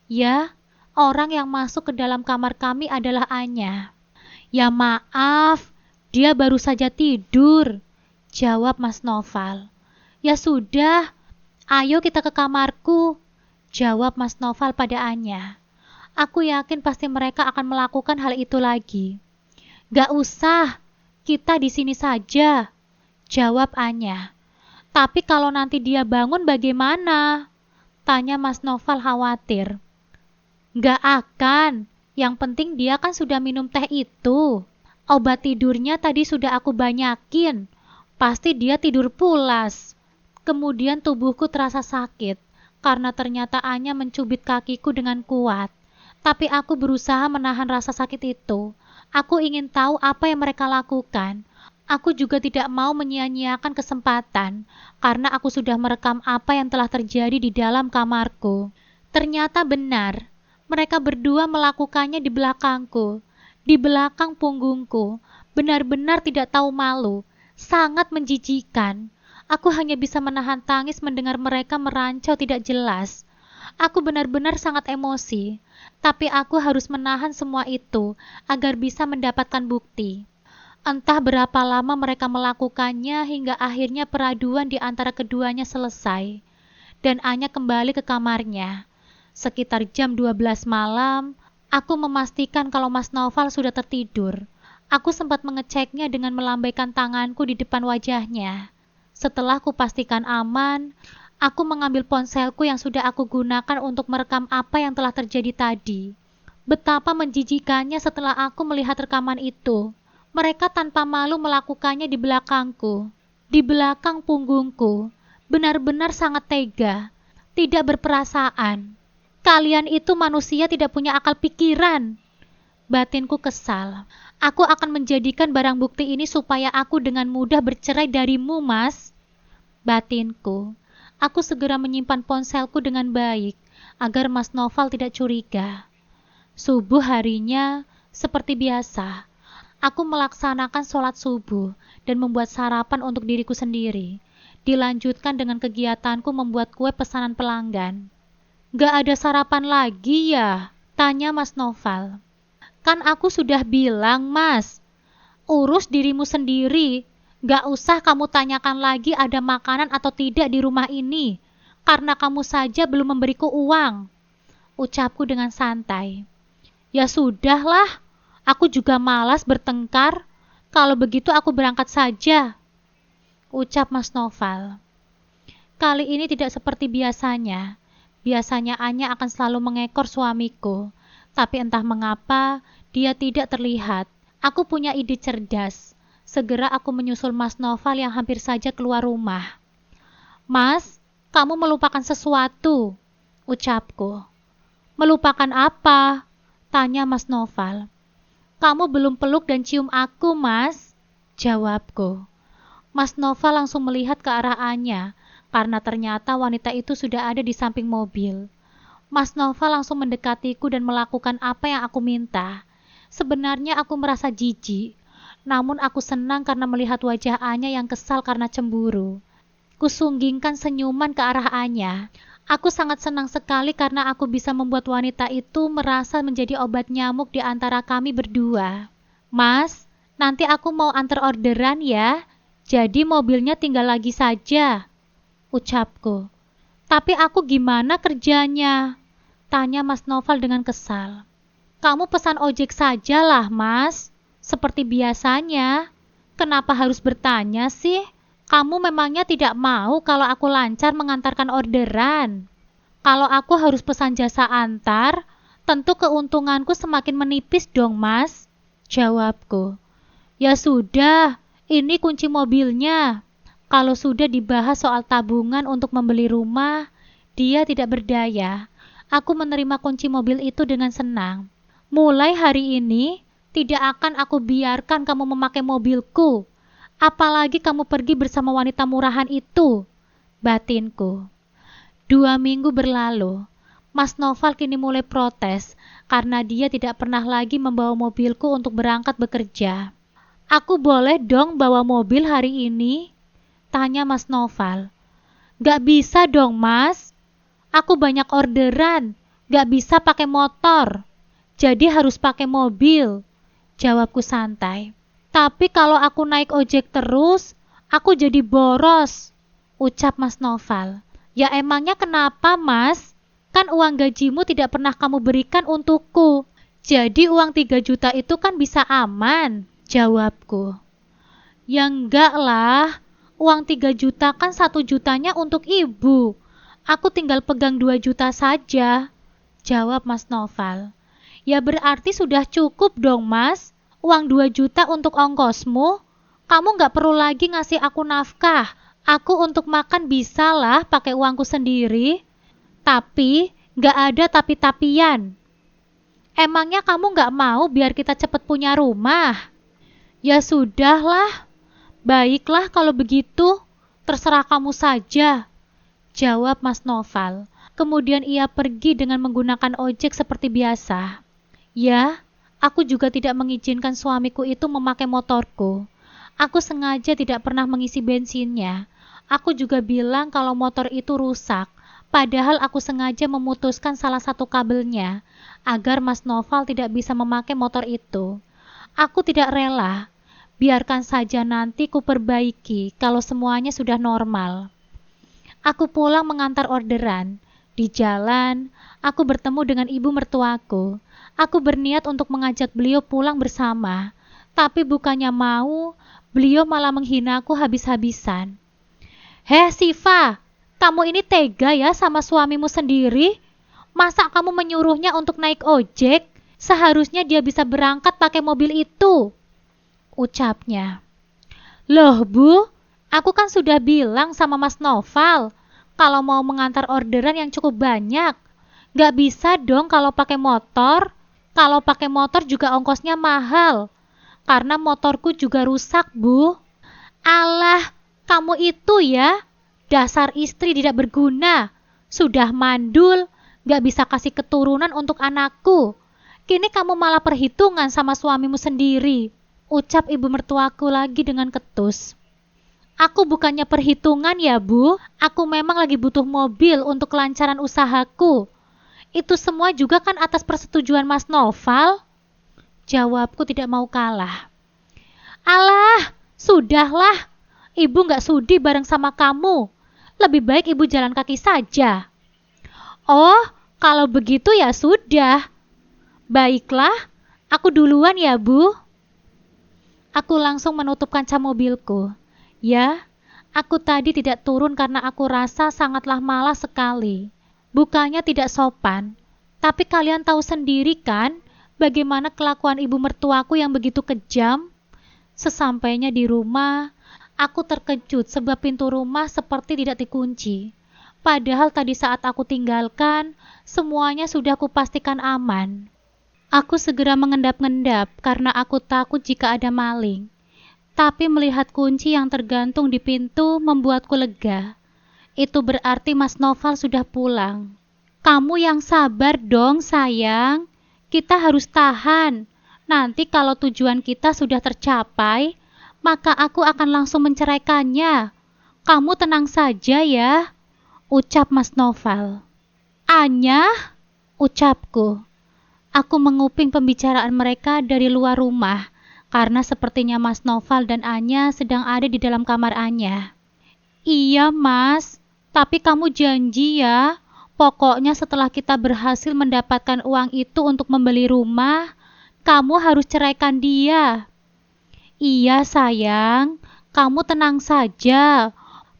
Ya, orang yang masuk ke dalam kamar kami adalah Anya. Ya maaf, dia baru saja tidur, jawab Mas Noval. Ya sudah, ayo kita ke kamarku, jawab Mas Noval pada Anya. Aku yakin pasti mereka akan melakukan hal itu lagi. Gak usah, kita di sini saja, jawab Anya. Tapi kalau nanti dia bangun bagaimana? Tanya Mas Noval khawatir. Gak akan, yang penting dia kan sudah minum teh itu. Obat tidurnya tadi sudah aku banyakin, pasti dia tidur pulas. Kemudian tubuhku terasa sakit, karena ternyata Anya mencubit kakiku dengan kuat. Tapi aku berusaha menahan rasa sakit itu. Aku ingin tahu apa yang mereka lakukan. Aku juga tidak mau menyia-nyiakan kesempatan, karena aku sudah merekam apa yang telah terjadi di dalam kamarku. Ternyata benar, mereka berdua melakukannya di belakangku, di belakang punggungku. Benar-benar tidak tahu malu, sangat menjijikan. Aku hanya bisa menahan tangis mendengar mereka merancau tidak jelas. Aku benar-benar sangat emosi, tapi aku harus menahan semua itu agar bisa mendapatkan bukti. Entah berapa lama mereka melakukannya hingga akhirnya peraduan di antara keduanya selesai, dan Anya kembali ke kamarnya. Sekitar jam 12 malam, aku memastikan kalau Mas Noval sudah tertidur. Aku sempat mengeceknya dengan melambaikan tanganku di depan wajahnya. Setelah kupastikan aman, aku mengambil ponselku yang sudah aku gunakan untuk merekam apa yang telah terjadi tadi. Betapa menjijikannya setelah aku melihat rekaman itu. Mereka tanpa malu melakukannya di belakangku, di belakang punggungku. Benar-benar sangat tega, tidak berperasaan. Kalian itu manusia tidak punya akal pikiran. Batinku kesal. Aku akan menjadikan barang bukti ini supaya aku dengan mudah bercerai darimu, Mas. Batinku. Aku segera menyimpan ponselku dengan baik, agar Mas Noval tidak curiga. Subuh harinya, seperti biasa, Aku melaksanakan sholat subuh dan membuat sarapan untuk diriku sendiri. Dilanjutkan dengan kegiatanku membuat kue pesanan pelanggan. Gak ada sarapan lagi ya? Tanya Mas Noval. Kan aku sudah bilang, Mas, urus dirimu sendiri. Gak usah kamu tanyakan lagi ada makanan atau tidak di rumah ini, karena kamu saja belum memberiku uang. Ucapku dengan santai. Ya sudahlah, aku juga malas bertengkar. Kalau begitu aku berangkat saja. Ucap Mas Noval. Kali ini tidak seperti biasanya. Biasanya Anya akan selalu mengekor suamiku. Tapi entah mengapa, dia tidak terlihat. Aku punya ide cerdas. Segera aku menyusul Mas Noval yang hampir saja keluar rumah. Mas, kamu melupakan sesuatu, ucapku. Melupakan apa? Tanya Mas Noval. Kamu belum peluk dan cium aku, Mas, jawabku. Mas Noval langsung melihat ke arah Anya, karena ternyata wanita itu sudah ada di samping mobil. Mas Noval langsung mendekatiku dan melakukan apa yang aku minta. Sebenarnya aku merasa jijik, namun aku senang karena melihat wajah Anya yang kesal karena cemburu. Kusunggingkan senyuman ke arah Anya. Aku sangat senang sekali karena aku bisa membuat wanita itu merasa menjadi obat nyamuk di antara kami berdua. Mas, nanti aku mau antar orderan ya, jadi mobilnya tinggal lagi saja, ucapku. Tapi aku gimana kerjanya? Tanya Mas Noval dengan kesal. Kamu pesan ojek sajalah, Mas. Seperti biasanya. Kenapa harus bertanya sih? Kamu memangnya tidak mau kalau aku lancar mengantarkan orderan? Kalau aku harus pesan jasa antar, tentu keuntunganku semakin menipis dong, Mas. Jawabku. Ya sudah, ini kunci mobilnya. Kalau sudah dibahas soal tabungan untuk membeli rumah, dia tidak berdaya. Aku menerima kunci mobil itu dengan senang. Mulai hari ini, tidak akan aku biarkan kamu memakai mobilku. Apalagi kamu pergi bersama wanita murahan itu, batinku. 2 minggu berlalu. Mas Noval kini mulai protes karena dia tidak pernah lagi membawa mobilku untuk berangkat bekerja. Aku boleh dong bawa mobil hari ini? Tanya Mas Noval. Gak bisa dong, Mas. Aku banyak orderan, gak bisa pakai motor. Jadi harus pakai mobil, jawabku santai. Tapi kalau aku naik ojek terus, aku jadi boros, ucap Mas Noval. Ya emangnya kenapa, Mas? Kan uang gajimu tidak pernah kamu berikan untukku. Jadi uang 3 juta itu kan bisa aman, jawabku. Ya enggak lah, uang 3 juta kan 1 jutanya untuk ibu. Aku tinggal pegang 2 juta saja, jawab Mas Noval. Ya berarti sudah cukup dong, Mas. Uang 2 juta untuk ongkosmu. Kamu gak perlu lagi ngasih aku nafkah. Aku untuk makan bisa lah pakai uangku sendiri. Tapi gak ada tapi-tapian. Emangnya kamu gak mau biar kita cepat punya rumah? Ya sudahlah. Baiklah kalau begitu. Terserah kamu saja, jawab Mas Noval. Kemudian ia pergi dengan menggunakan ojek seperti biasa. Ya, aku juga tidak mengizinkan suamiku itu memakai motorku. Aku sengaja tidak pernah mengisi bensinnya. Aku juga bilang kalau motor itu rusak, padahal aku sengaja memutuskan salah satu kabelnya, agar Mas Noval tidak bisa memakai motor itu. Aku tidak rela. Biarkan saja nanti ku perbaiki kalau semuanya sudah normal. Aku pulang mengantar orderan. Di jalan, aku bertemu dengan ibu mertuaku. Aku berniat untuk mengajak beliau pulang bersama, tapi bukannya mau, beliau malah menghinaku habis-habisan. Heh Siva, kamu ini tega ya sama suamimu sendiri? Masa kamu menyuruhnya untuk naik ojek? Seharusnya dia bisa berangkat pakai mobil itu, ucapnya. Loh Bu, aku kan sudah bilang sama Mas Noval, kalau mau mengantar orderan yang cukup banyak, gak bisa dong kalau pakai motor. Kalau pakai motor juga ongkosnya mahal, karena motorku juga rusak, Bu. Alah, kamu itu ya, dasar istri tidak berguna. Sudah mandul, gak bisa kasih keturunan untuk anakku. Kini kamu malah perhitungan sama suamimu sendiri, ucap ibu mertuaku lagi dengan ketus. Aku bukannya perhitungan ya, Bu. Aku memang lagi butuh mobil untuk kelancaran usahaku. Itu semua juga kan atas persetujuan Mas Noval? Jawabku tidak mau kalah. Alah, sudahlah. Ibu nggak sudi bareng sama kamu. Lebih baik ibu jalan kaki saja. Oh, kalau begitu ya sudah. Baiklah, aku duluan ya, Bu. Aku langsung menutup kaca mobilku. Ya, aku tadi tidak turun karena aku rasa sangatlah malas sekali. Bukannya tidak sopan, tapi kalian tahu sendiri kan bagaimana kelakuan ibu mertuaku yang begitu kejam? Sesampainya di rumah, aku terkejut sebab pintu rumah seperti tidak dikunci. Padahal tadi saat aku tinggalkan, semuanya sudah kupastikan aman. Aku segera mengendap-endap karena aku takut jika ada maling. Tapi melihat kunci yang tergantung di pintu membuatku lega. Itu berarti Mas Noval sudah pulang. Kamu yang sabar dong, sayang. Kita harus tahan. Nanti kalau tujuan kita sudah tercapai, maka aku akan langsung menceraikannya. Kamu tenang saja ya, ucap Mas Noval. Anya, ucapku. Aku menguping pembicaraan mereka dari luar rumah, karena sepertinya Mas Noval dan Anya sedang ada di dalam kamar Anya. Iya, Mas, tapi kamu janji ya, pokoknya setelah kita berhasil mendapatkan uang itu untuk membeli rumah, kamu harus ceraikan dia. Iya, sayang, kamu tenang saja.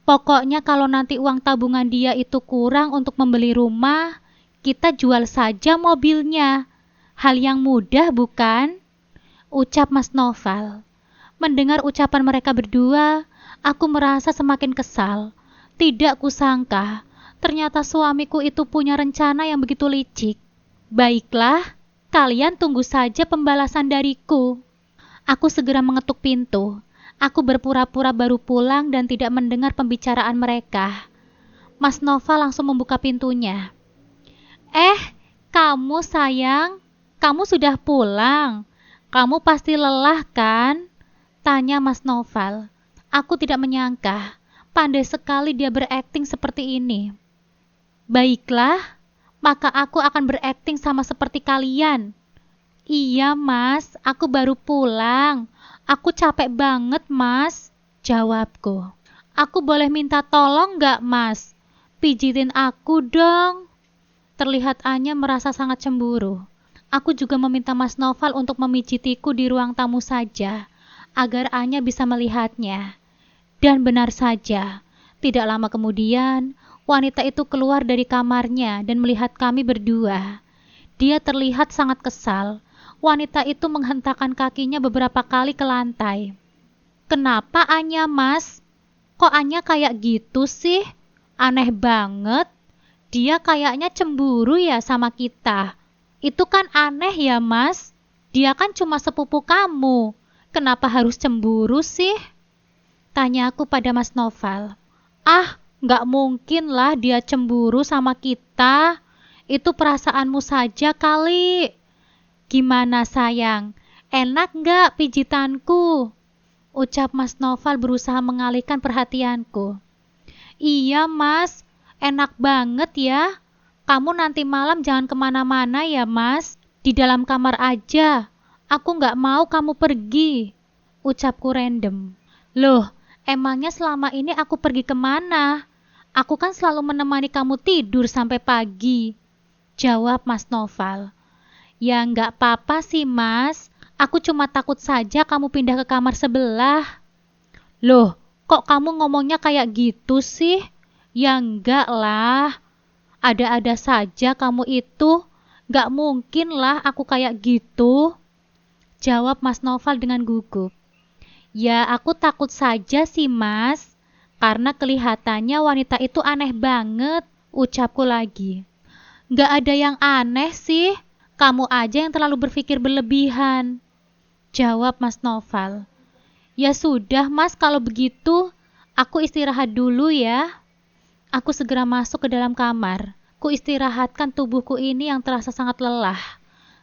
Pokoknya kalau nanti uang tabungan dia itu kurang untuk membeli rumah, kita jual saja mobilnya. Hal yang mudah, bukan? Ucap Mas Noval. Mendengar ucapan mereka berdua, aku merasa semakin kesal. Tidak kusangka, ternyata suamiku itu punya rencana yang begitu licik. Baiklah, kalian tunggu saja pembalasan dariku. Aku segera mengetuk pintu. Aku berpura-pura baru pulang dan tidak mendengar pembicaraan mereka. Mas Noval langsung membuka pintunya. Kamu sayang, kamu sudah pulang. Kamu pasti lelah kan? Tanya Mas Noval. Aku tidak menyangka, pandai sekali dia berakting seperti ini. Baiklah, maka aku akan berakting sama seperti kalian. Iya Mas, aku baru pulang. Aku capek banget Mas, jawabku. Aku boleh minta tolong nggak Mas? Pijitin aku dong. Terlihat Anya merasa sangat cemburu. Aku juga meminta Mas Noval untuk memijitiku di ruang tamu saja, agar Anya bisa melihatnya. Dan benar saja, tidak lama kemudian, wanita itu keluar dari kamarnya dan melihat kami berdua. Dia terlihat sangat kesal. Wanita itu menghentakkan kakinya beberapa kali ke lantai. Kenapa Anya, Mas? Kok Anya kayak gitu sih? Aneh banget. Dia kayaknya cemburu ya sama kita. Itu kan aneh ya, Mas. Dia kan cuma sepupu kamu. Kenapa harus cemburu sih? Tanya aku pada Mas Noval. Nggak mungkin lah dia cemburu sama kita. Itu perasaanmu saja kali. Gimana sayang? Enak nggak pijitanku? Ucap Mas Noval berusaha mengalihkan perhatianku. Iya Mas, enak banget ya. Kamu nanti malam jangan kemana-mana ya Mas. Di dalam kamar aja. Aku nggak mau kamu pergi. Ucapku random. Loh, emangnya selama ini aku pergi kemana? Aku kan selalu menemani kamu tidur sampai pagi. Jawab Mas Noval. Ya nggak apa-apa sih Mas. Aku cuma takut saja kamu pindah ke kamar sebelah. Loh, kok kamu ngomongnya kayak gitu sih? Ya enggak lah. Ada-ada saja kamu itu. Nggak mungkin lah aku kayak gitu. Jawab Mas Noval dengan gugup. Ya aku takut saja sih Mas. Karena kelihatannya wanita itu aneh banget. Ucapku lagi. Nggak ada yang aneh sih. Kamu aja yang terlalu berpikir berlebihan. Jawab Mas Noval. Ya sudah Mas, kalau begitu aku istirahat dulu ya. Aku segera masuk ke dalam kamar. Ku istirahatkan tubuhku ini yang terasa sangat lelah.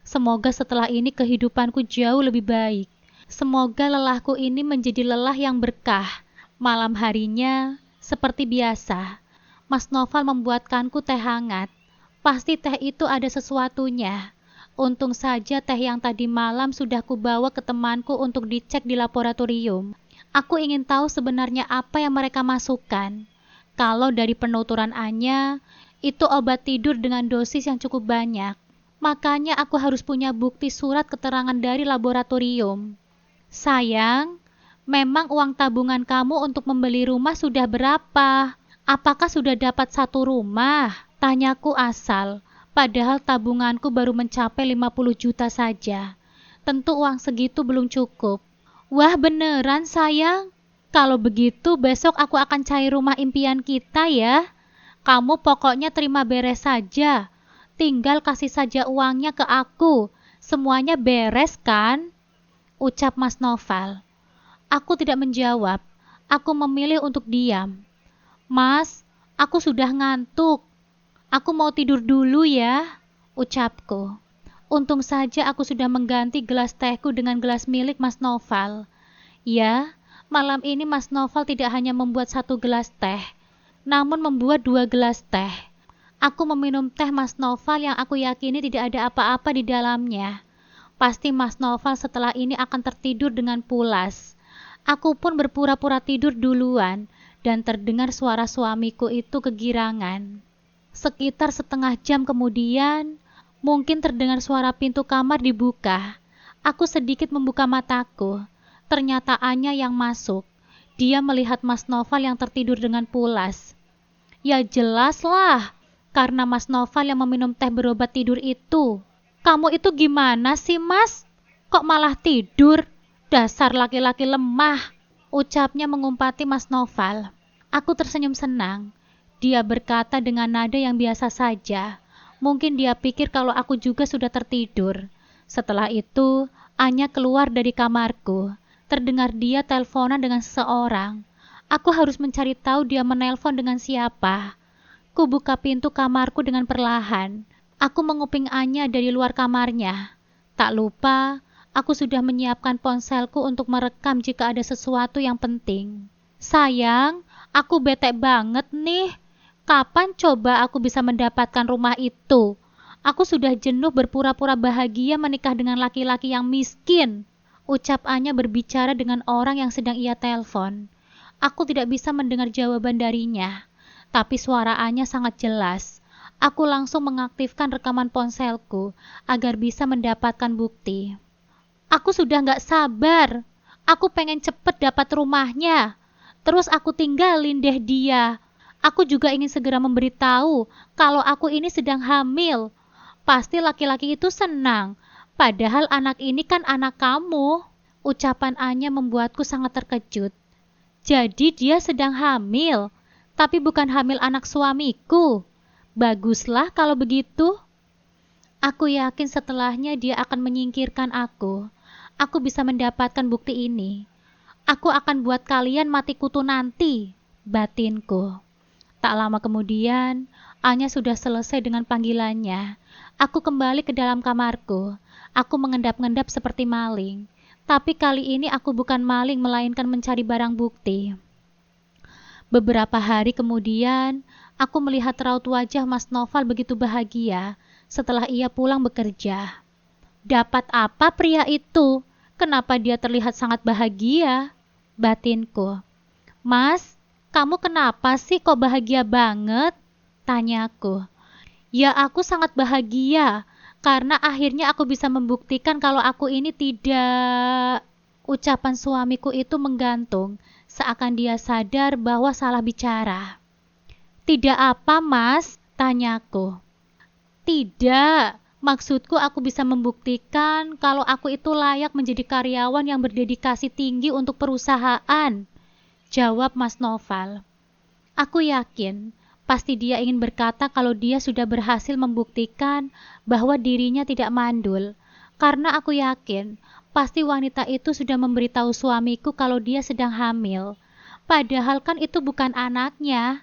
Semoga setelah ini kehidupanku jauh lebih baik. Semoga lelahku ini menjadi lelah yang berkah. Malam harinya, seperti biasa, Mas Noval membuatkanku teh hangat. Pasti teh itu ada sesuatunya. Untung saja teh yang tadi malam sudah kubawa ke temanku untuk dicek di laboratorium. Aku ingin tahu sebenarnya apa yang mereka masukkan. Kalau dari penuturan Anya, itu obat tidur dengan dosis yang cukup banyak. Makanya aku harus punya bukti surat keterangan dari laboratorium. Sayang, memang uang tabungan kamu untuk membeli rumah sudah berapa? Apakah sudah dapat satu rumah? Tanyaku asal, padahal tabunganku baru mencapai 50 juta saja. Tentu uang segitu belum cukup. Wah beneran sayang? Kalau begitu besok aku akan cari rumah impian kita ya. Kamu pokoknya terima beres saja. Tinggal kasih saja uangnya ke aku. Semuanya beres kan? Ucap Mas Noval. Aku tidak menjawab. Aku memilih untuk diam. Mas, aku sudah ngantuk. Aku mau tidur dulu ya, ucapku. Untung saja aku sudah mengganti gelas tehku dengan gelas milik Mas Noval. Ya, malam ini Mas Noval tidak hanya membuat satu gelas teh, namun membuat 2 gelas teh. Aku meminum teh Mas Noval yang aku yakini tidak ada apa-apa di dalamnya. Pasti Mas Noval setelah ini akan tertidur dengan pulas. Aku pun berpura-pura tidur duluan dan terdengar suara suamiku itu kegirangan. Sekitar setengah jam kemudian, mungkin terdengar suara pintu kamar dibuka. Aku sedikit membuka mataku. Ternyata Anya yang masuk. Dia melihat Mas Noval yang tertidur dengan pulas. Ya jelaslah, karena Mas Noval yang meminum teh berobat tidur itu. Kamu itu gimana sih, Mas? Kok malah tidur? Dasar laki-laki lemah, ucapnya mengumpati Mas Noval. Aku tersenyum senang. Dia berkata dengan nada yang biasa saja. Mungkin dia pikir kalau aku juga sudah tertidur. Setelah itu, Anya keluar dari kamarku. Terdengar dia teleponan dengan seseorang. Aku harus mencari tahu dia menelpon dengan siapa. Ku buka pintu kamarku dengan perlahan. Aku menguping Anya dari luar kamarnya. Tak lupa, aku sudah menyiapkan ponselku untuk merekam jika ada sesuatu yang penting. Sayang, aku bete banget nih. Kapan coba aku bisa mendapatkan rumah itu? Aku sudah jenuh berpura-pura bahagia menikah dengan laki-laki yang miskin. Ucap Anya berbicara dengan orang yang sedang ia telepon. Aku tidak bisa mendengar jawaban darinya, tapi suara Anya sangat jelas. Aku langsung mengaktifkan rekaman ponselku agar bisa mendapatkan bukti. Aku sudah gak sabar. Aku pengen cepet dapat rumahnya. Terus aku tinggalin deh dia. Aku juga ingin segera memberitahu kalau aku ini sedang hamil. Pasti laki-laki itu senang. Padahal anak ini kan anak kamu. Ucapan Anya membuatku sangat terkejut. Jadi dia sedang hamil, tapi bukan hamil anak suamiku. Baguslah kalau begitu. Aku yakin setelahnya dia akan menyingkirkan aku. Aku bisa mendapatkan bukti ini. Aku akan buat kalian mati kutu nanti, batinku. Tak lama kemudian, Anya sudah selesai dengan panggilannya. Aku kembali ke dalam kamarku. Aku mengendap-endap seperti maling. Tapi kali ini aku bukan maling, melainkan mencari barang bukti. Beberapa hari kemudian, aku melihat raut wajah Mas Noval begitu bahagia setelah ia pulang bekerja. Dapat apa pria itu? Kenapa dia terlihat sangat bahagia? Batinku. Mas, kamu kenapa sih kok bahagia banget? Tanyaku. Ya aku sangat bahagia, karena akhirnya aku bisa membuktikan kalau aku ini tidak... Ucapan suamiku itu menggantung, seakan dia sadar bahwa salah bicara. Tidak apa, Mas? Tanyaku. Tidak, maksudku aku bisa membuktikan kalau aku itu layak menjadi karyawan yang berdedikasi tinggi untuk perusahaan. Jawab Mas Noval. Aku yakin, pasti dia ingin berkata kalau dia sudah berhasil membuktikan bahwa dirinya tidak mandul. Karena aku yakin, pasti wanita itu sudah memberitahu suamiku kalau dia sedang hamil. Padahal kan itu bukan anaknya.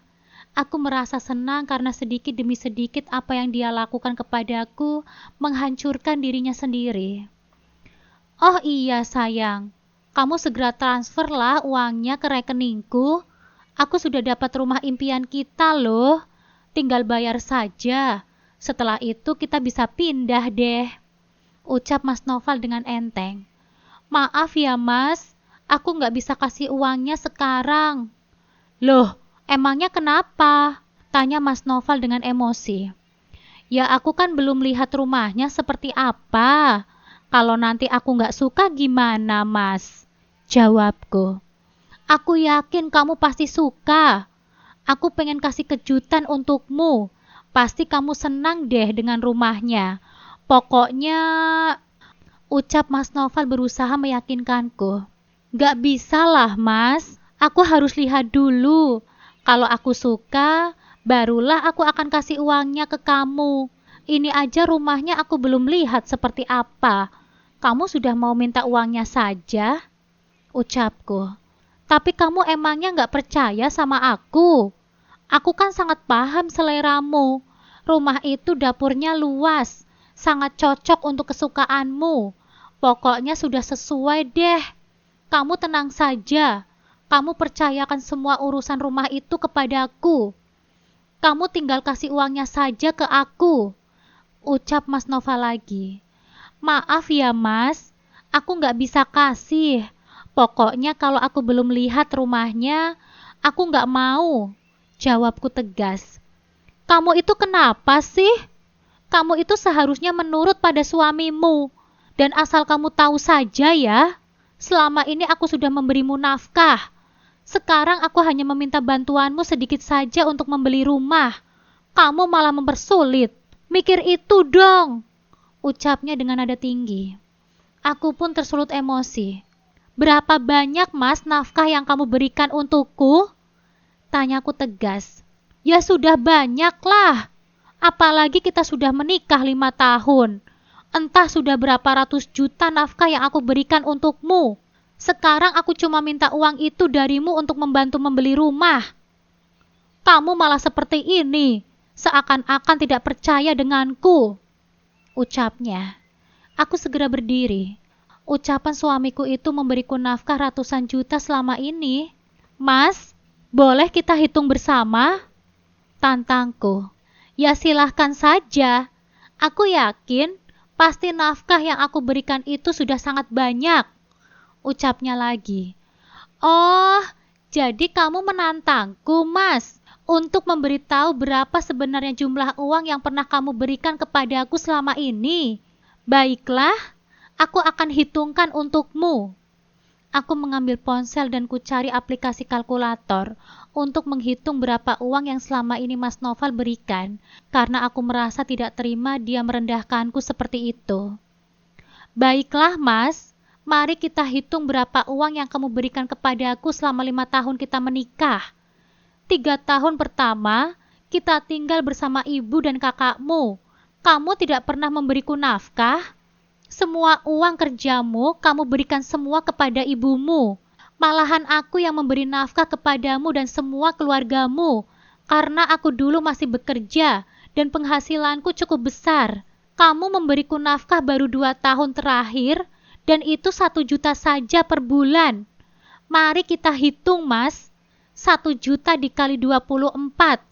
Aku merasa senang karena sedikit demi sedikit apa yang dia lakukan kepadaku menghancurkan dirinya sendiri. Oh iya sayang, Kamu segera transferlah uangnya ke rekeningku. Aku sudah dapat rumah impian kita loh. Tinggal bayar saja. Setelah itu kita bisa pindah deh, ucap Mas Noval dengan enteng. Maaf ya Mas, aku nggak bisa kasih uangnya sekarang. Loh, emangnya kenapa? Tanya Mas Noval dengan emosi. Ya aku kan belum lihat rumahnya seperti apa. Kalau nanti aku nggak suka gimana Mas? Jawabku. Aku yakin kamu pasti suka. Aku pengen kasih kejutan untukmu. Pasti kamu senang deh dengan rumahnya. Pokoknya, ucap Mas Noval berusaha meyakinkanku. Gak bisa lah Mas, aku harus lihat dulu. Kalau aku suka, barulah aku akan kasih uangnya ke kamu. Ini aja rumahnya aku belum lihat seperti apa. Kamu sudah mau minta uangnya saja? Ucapku. Tapi kamu emangnya gak percaya sama aku? Aku kan sangat paham seleramu. Rumah itu dapurnya luas, sangat cocok untuk kesukaanmu. Pokoknya sudah sesuai deh. Kamu tenang saja. Kamu percayakan semua urusan rumah itu kepadaku. Kamu tinggal kasih uangnya saja ke aku, ucap Mas Nova lagi. Maaf ya Mas, aku nggak bisa kasih. Pokoknya kalau aku belum lihat rumahnya, aku nggak mau, jawabku tegas. Kamu itu kenapa sih? Kamu itu seharusnya menurut pada suamimu. Dan asal kamu tahu saja ya, selama ini aku sudah memberimu nafkah. Sekarang aku hanya meminta bantuanmu sedikit saja untuk membeli rumah. Kamu malah mempersulit. Mikir itu dong, ucapnya dengan nada tinggi. Aku pun tersulut emosi. Berapa banyak Mas nafkah yang kamu berikan untukku? Tanyaku tegas. Ya sudah banyak lah. Apalagi kita sudah menikah 5 tahun. Entah sudah berapa ratus juta nafkah yang aku berikan untukmu. Sekarang aku cuma minta uang itu darimu untuk membantu membeli rumah. Kamu malah seperti ini, seakan-akan tidak percaya denganku, ucapnya. Aku segera berdiri. Ucapan suamiku itu memberiku nafkah ratusan juta selama ini. Mas, boleh kita hitung bersama? Tantangku. Ya silahkan saja. Aku yakin pasti nafkah yang aku berikan itu sudah sangat banyak, ucapnya lagi. Oh, jadi kamu menantangku, Mas, untuk memberitahu berapa sebenarnya jumlah uang yang pernah kamu berikan kepadaku selama ini. Baiklah, aku akan hitungkan untukmu. Aku mengambil ponsel dan kucari aplikasi kalkulator untuk menghitung berapa uang yang selama ini Mas Noval berikan, karena aku merasa tidak terima dia merendahkanku seperti itu. Baiklah Mas, mari kita hitung berapa uang yang kamu berikan kepadaku selama 5 tahun kita menikah. 3 tahun pertama, kita tinggal bersama ibu dan kakakmu. Kamu tidak pernah memberiku nafkah. Semua uang kerjamu kamu berikan semua kepada ibumu. Malahan aku yang memberi nafkah kepadamu dan semua keluargamu. Karena aku dulu masih bekerja dan penghasilanku cukup besar. Kamu memberiku nafkah baru 2 tahun terakhir dan itu 1 juta saja per bulan. Mari kita hitung Mas. 1 juta dikali 24.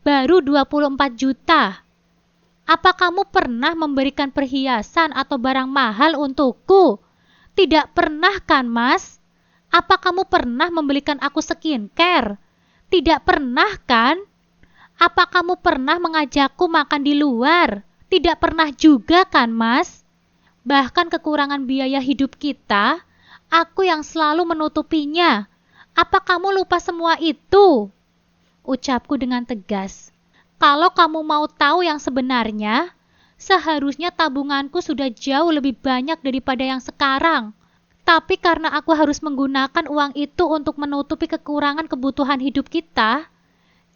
Baru 24 juta. Apa kamu pernah memberikan perhiasan atau barang mahal untukku? Tidak pernah kan, Mas? Apa kamu pernah membelikan aku skincare? Tidak pernah kan? Apa kamu pernah mengajakku makan di luar? Tidak pernah juga kan, Mas? Bahkan kekurangan biaya hidup kita, aku yang selalu menutupinya. Apa kamu lupa semua itu? Ucapku dengan tegas. Kalau kamu mau tahu yang sebenarnya, seharusnya tabunganku sudah jauh lebih banyak daripada yang sekarang. Tapi karena aku harus menggunakan uang itu untuk menutupi kekurangan kebutuhan hidup kita,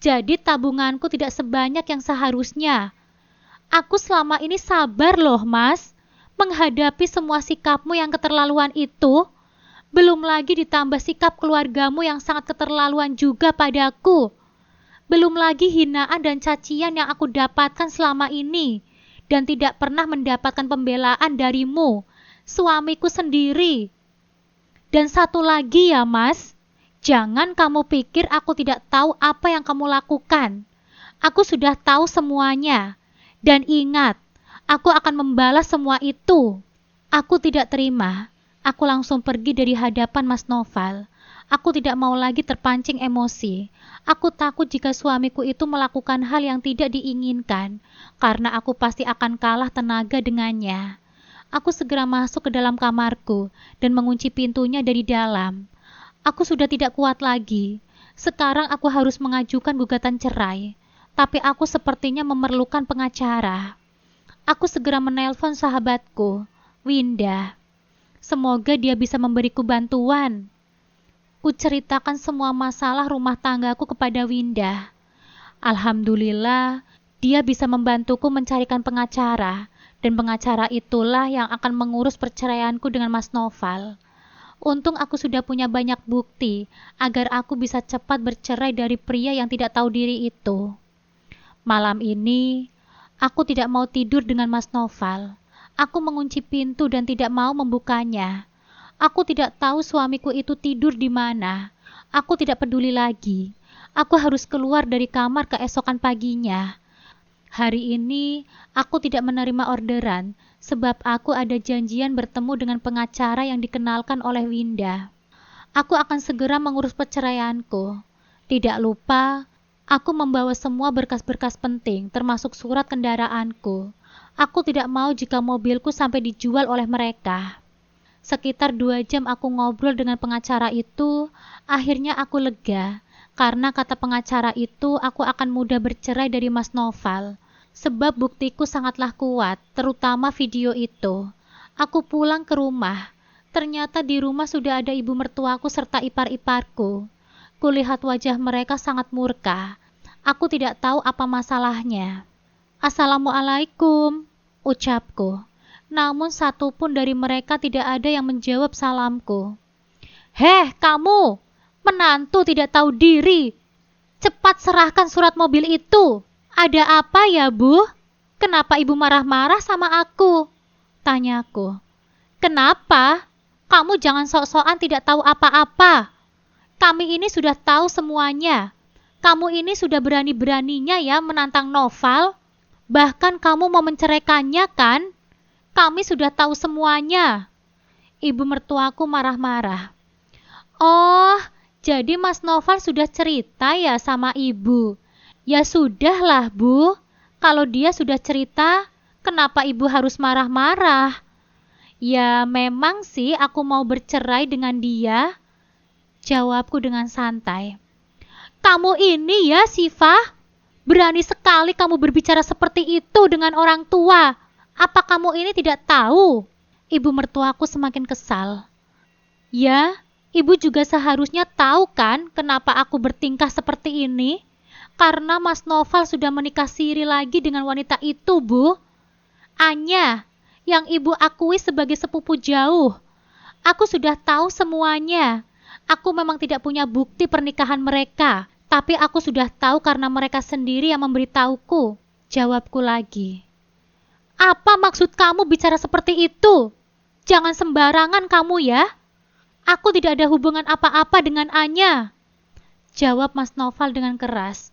jadi tabunganku tidak sebanyak yang seharusnya. Aku selama ini sabar loh Mas, menghadapi semua sikapmu yang keterlaluan itu. Belum lagi ditambah sikap keluargamu yang sangat keterlaluan juga padaku. Belum lagi hinaan dan cacian yang aku dapatkan selama ini dan tidak pernah mendapatkan pembelaan darimu, suamiku sendiri. Dan satu lagi ya Mas, jangan kamu pikir aku tidak tahu apa yang kamu lakukan. Aku sudah tahu semuanya. Dan ingat, aku akan membalas semua itu. Aku tidak terima. Aku langsung pergi dari hadapan Mas Noval. Aku tidak mau lagi terpancing emosi. Aku takut jika suamiku itu melakukan hal yang tidak diinginkan, karena aku pasti akan kalah tenaga dengannya. Aku segera masuk ke dalam kamarku dan mengunci pintunya dari dalam. Aku sudah tidak kuat lagi. Sekarang aku harus mengajukan gugatan cerai, tapi aku sepertinya memerlukan pengacara. Aku segera menelpon sahabatku, Winda. Semoga dia bisa memberiku bantuan. Kuceritakan semua masalah rumah tanggaku kepada Winda. Alhamdulillah, dia bisa membantuku mencarikan pengacara, dan pengacara itulah yang akan mengurus perceraianku dengan Mas Noval. Untung aku sudah punya banyak bukti agar aku bisa cepat bercerai dari pria yang tidak tahu diri itu. Malam ini, aku tidak mau tidur dengan Mas Noval. Aku mengunci pintu dan tidak mau membukanya. Aku tidak tahu suamiku itu tidur di mana. Aku tidak peduli lagi. Aku harus keluar dari kamar keesokan paginya. Hari ini, aku tidak menerima orderan, sebab aku ada janjian bertemu dengan pengacara yang dikenalkan oleh Winda. Aku akan segera mengurus perceraianku. Tidak lupa, aku membawa semua berkas-berkas penting, termasuk surat kendaraanku. Aku tidak mau jika mobilku sampai dijual oleh mereka. Sekitar 2 jam aku ngobrol dengan pengacara itu, akhirnya aku lega, karena kata pengacara itu aku akan mudah bercerai dari Mas Noval, sebab buktiku sangatlah kuat, terutama video itu. Aku pulang ke rumah, ternyata di rumah sudah ada ibu mertuaku serta ipar-iparku. Kulihat wajah mereka sangat murka, aku tidak tahu apa masalahnya. Assalamualaikum, ucapku. Namun satu pun dari mereka tidak ada yang menjawab salamku. Heh, kamu! Menantu tidak tahu diri! Cepat serahkan surat mobil itu! Ada apa ya, Bu? Kenapa ibu marah-marah sama aku? Tanyaku. Kenapa? Kamu jangan sok-sokan tidak tahu apa-apa. Kami ini sudah tahu semuanya. Kamu ini sudah berani-beraninya ya menantang Noval. Bahkan kamu mau menceraikannya kan? Kami sudah tahu semuanya. Ibu mertuaku marah-marah. Oh, jadi Mas Noval sudah cerita ya sama ibu? Ya sudahlah, Bu. Kalau dia sudah cerita, kenapa ibu harus marah-marah? Ya memang sih aku mau bercerai dengan dia. Jawabku dengan santai. Kamu ini ya, Siva. Berani sekali kamu berbicara seperti itu dengan orang tua. Apa kamu ini tidak tahu? Ibu mertuaku semakin kesal. Ya, ibu juga seharusnya tahu kan kenapa aku bertingkah seperti ini? Karena Mas Noval sudah menikah siri lagi dengan wanita itu, Bu. Anya, yang ibu akui sebagai sepupu jauh. Aku sudah tahu semuanya. Aku memang tidak punya bukti pernikahan mereka, tapi aku sudah tahu karena mereka sendiri yang memberitahuku. Jawabku lagi. Apa maksud kamu bicara seperti itu? Jangan sembarangan kamu ya. Aku tidak ada hubungan apa-apa dengan Anya. Jawab Mas Noval dengan keras.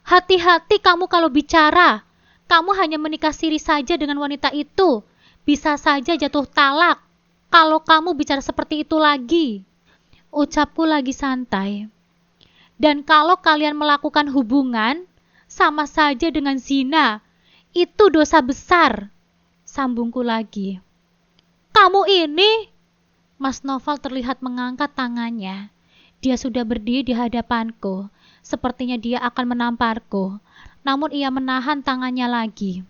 Hati-hati kamu kalau bicara. Kamu hanya menikah siri saja dengan wanita itu. Bisa saja jatuh talak. Kalau kamu bicara seperti itu lagi. Ucapku lagi santai. Dan kalau kalian melakukan hubungan, sama saja dengan zina. Itu dosa besar. Sambungku lagi. Kamu ini? Mas Noval terlihat mengangkat tangannya. Dia sudah berdiri di hadapanku. Sepertinya dia akan menamparku. Namun ia menahan tangannya lagi.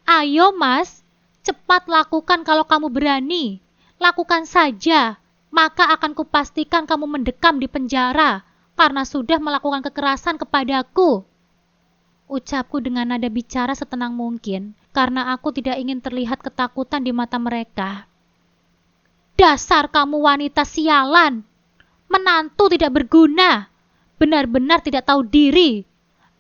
Ayo Mas, cepat lakukan kalau kamu berani. Lakukan saja. Maka akan kupastikan kamu mendekam di penjara. Karena sudah melakukan kekerasan kepadaku. Ucapku dengan nada bicara setenang mungkin, karena aku tidak ingin terlihat ketakutan di mata mereka. Dasar kamu wanita sialan! Menantu tidak berguna! Benar-benar tidak tahu diri!